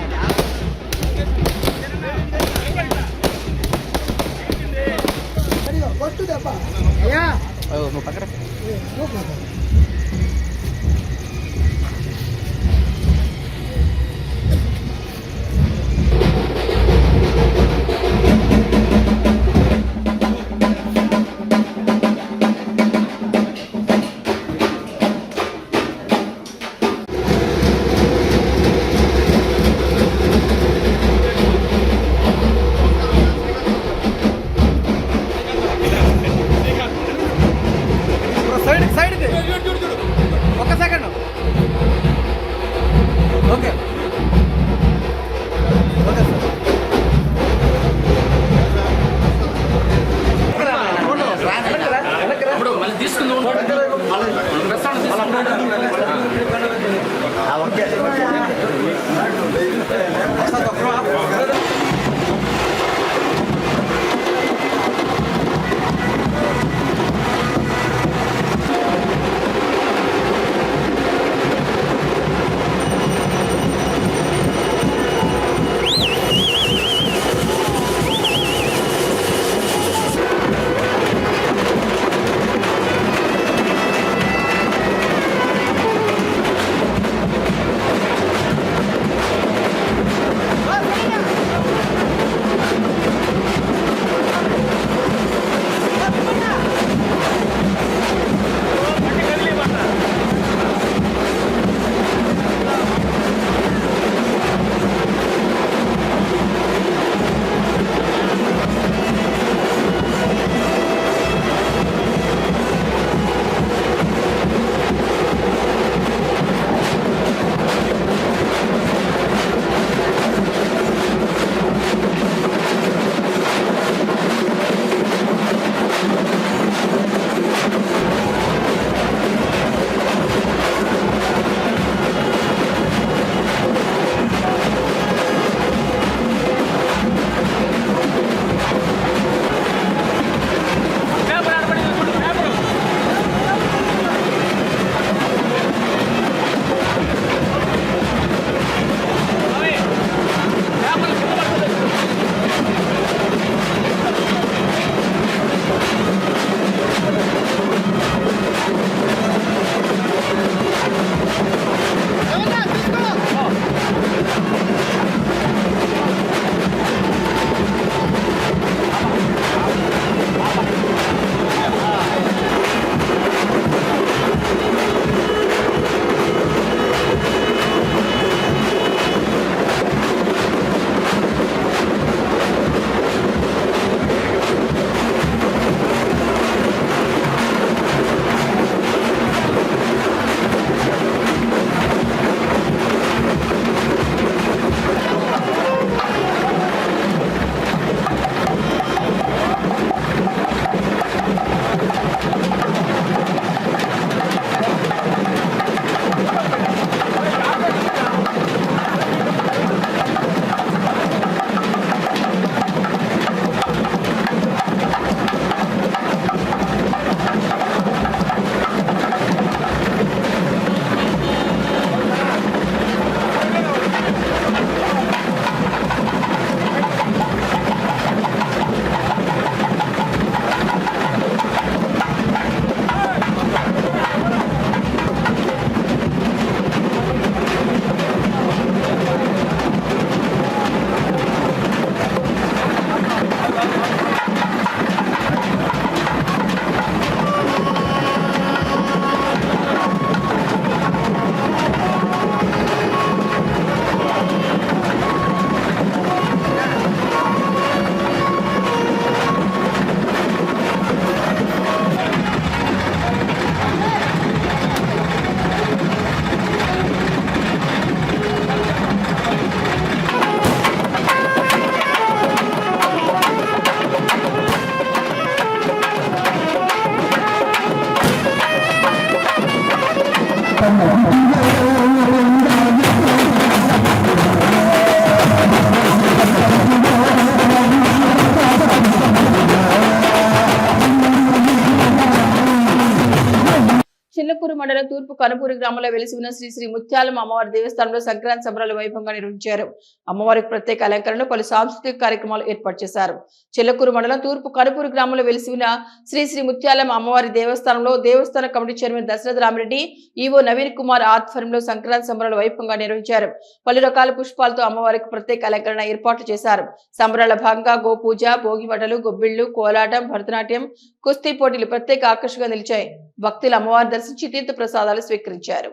మండలం తూర్పు కనుపూరు గ్రామంలో వెలిసి ఉన్న శ్రీ శ్రీ ముత్యాలమ్మ అమ్మవారి దేవస్థానంలో సంక్రాంతి సంబరాలు వైభవంగా నిర్వహించారు. అమ్మవారికి ప్రత్యేక అలంకరణలో పలు సాంస్కృతిక కార్యక్రమాలు ఏర్పాటు చేశారు. చిల్లకూరు మండలం తూర్పు కనుపూరు గ్రామంలో వెలిసి ఉన్న శ్రీ శ్రీ ముత్యాలమ్మ అమ్మవారి దేవస్థానంలో దేవస్థాన committee chairman Dasaratha Ramireddy, EO Naveen Kumar ఆధ్వర్యంలో సంక్రాంతి సంబరాలు వైభవంగా నిర్వహించారు. పలు రకాల పుష్పాలతో అమ్మవారికి ప్రత్యేక అలంకరణ ఏర్పాట్లు చేశారు. సంబరాల భాగంగా గోపూజ, భోగివటలు, గొబ్బిళ్లు, కోలాటం, భరతనాట్యం, కుస్తీ పోటీలు ప్రత్యేక ఆకర్షణగా నిలిచాయి. భక్తులు అమ్మవారిని దర్శించి తీర్థ ప్రసాదాలు స్వీకరించారు.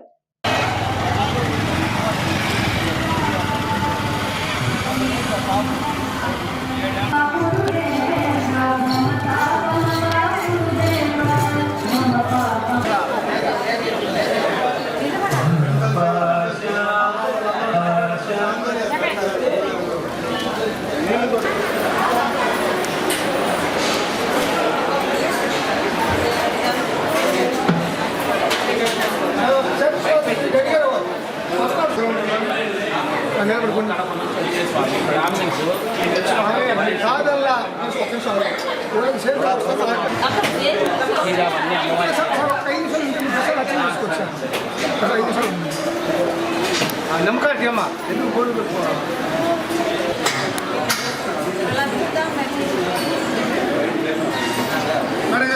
నమ్మకమ్మా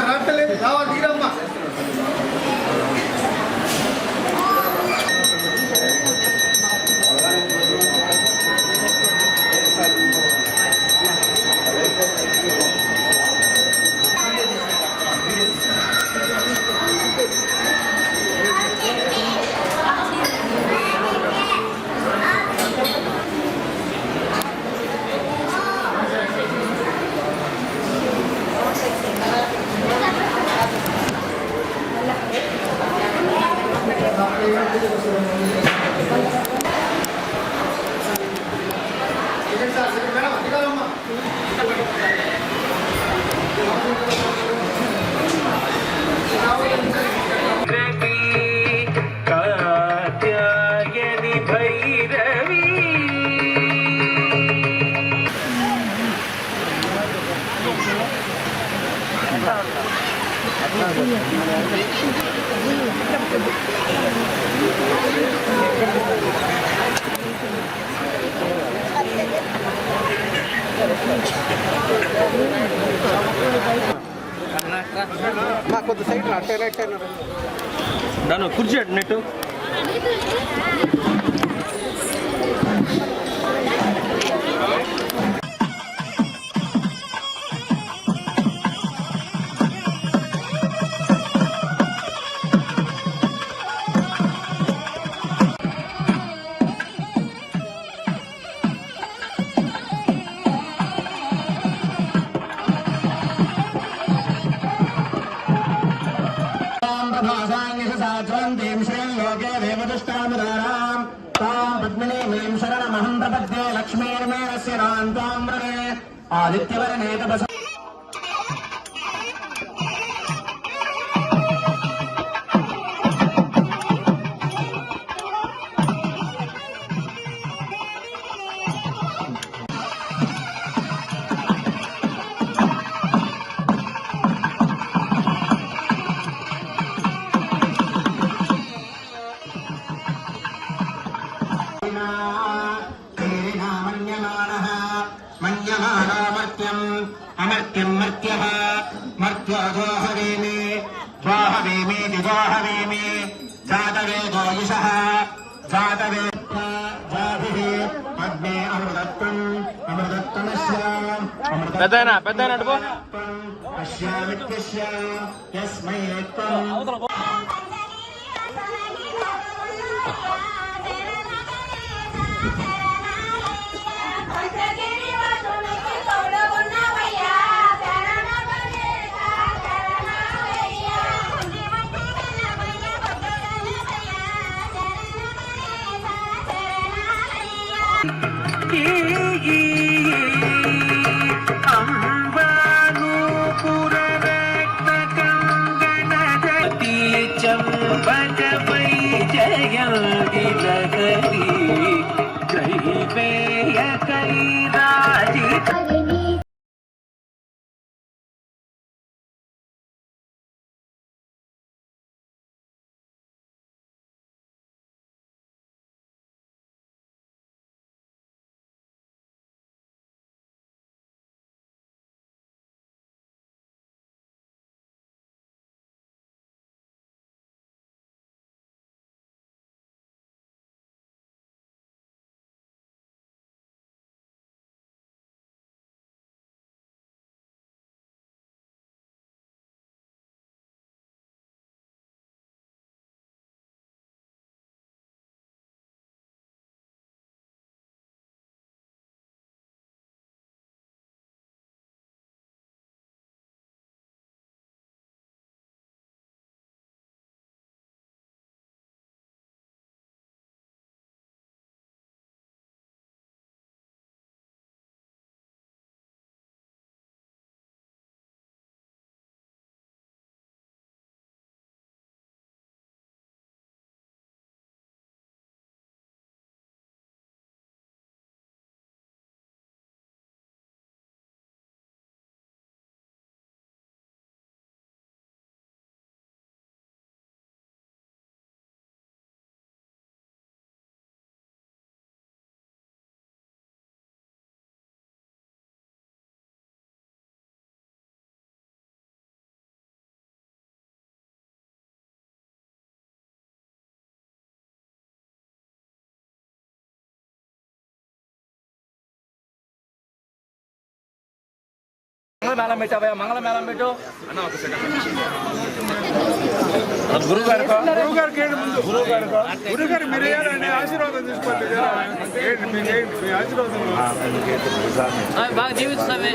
రావట్లేదు రావాలి దిగమ్మా. కొంత సైడ్ దాని కుర్చీ నెట్టు మేళం పెట్టావా? మంగళ మేళం పెట్టు. గురుగారు మీరు ఆశీర్వాదం తీసుకోండి. ఆశీర్వాదం బాగా జీవిస్తావే.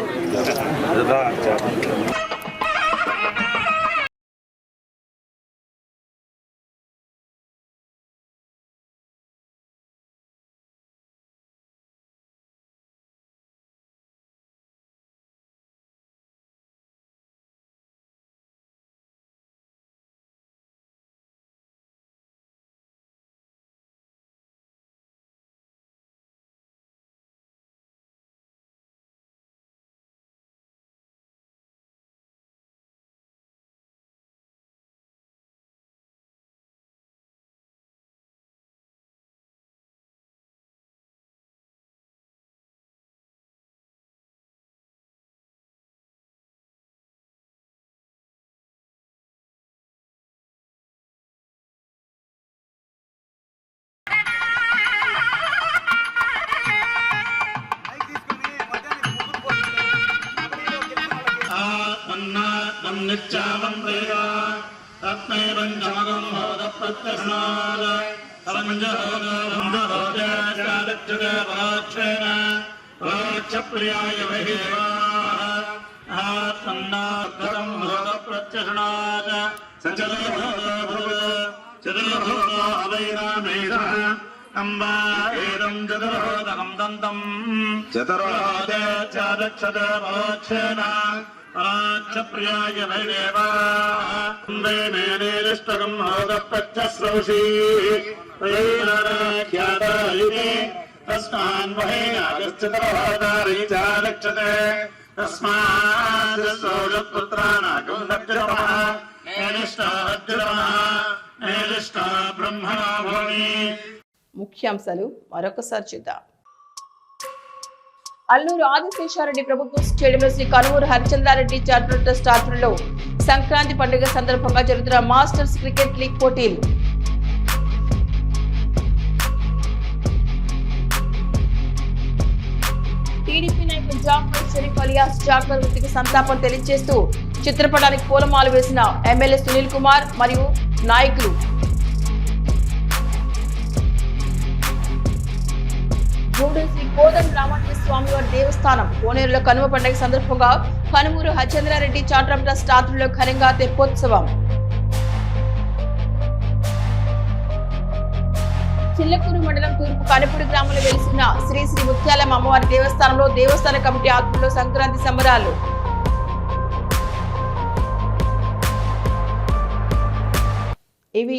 పరాక్షప్రియాయ వైదేవా మేనేష్టకం హోదప్రత్యశ్రౌషీ ఖ్యాతాయునే తస్మాన్ వహేనాగశ్చితరోదారీచాలక్షతే తస్మాత్ సౌరపుత్రానాకం నగ్రమః నేనిష్ట బ్రహ్మణో భూమి. ముఖ్యాంశాలు మరొకసారి చూద్దాం. అల్లూరు ఆదిశేషారెడ్డి ప్రభుత్వ స్టేడియంలో శ్రీ కనుమూరు హరిచంద్రారెడ్డి చారిటబుల్ ట్రస్ట్ ఆధ్వర్యంలో సంక్రాంతి పండుగ సందర్భంగా జరుగుతున్న మాస్టర్స్ క్రికెట్ లీగ్ పోటీలు. టీడీపీ నాయకుడు జాఫర్ షరీఫ్ అలియాస్ జాఫర్ వృత్తికి సంతాపం తెలియజేస్తూ చిత్రపటానికి పూలమాల వేసిన ఎమ్మెల్యే సునీల్ కుమార్ మరియు నాయకులు. గూడూరు శ్రీ కోదండ రామాంజనేయ స్వామివారి దేవస్థానం కోనేరులో కనుమ పండుగ సందర్భంగా కనుమూరు హరిచంద్రారెడ్డి చారిటబుల్ ట్రస్ట్ ఆధ్వర్యంలో ఘనంగా తెప్పోత్సవం. చిల్లకూరు మండలం తూర్పు కనుపూడి గ్రామంలో వెలిసిన శ్రీ శ్రీ ముత్యాలమ్మ అమ్మవారి దేవస్థానంలో దేవస్థాన కమిటీ ఆధ్వర్యంలో సంక్రాంతి సంబరాలు.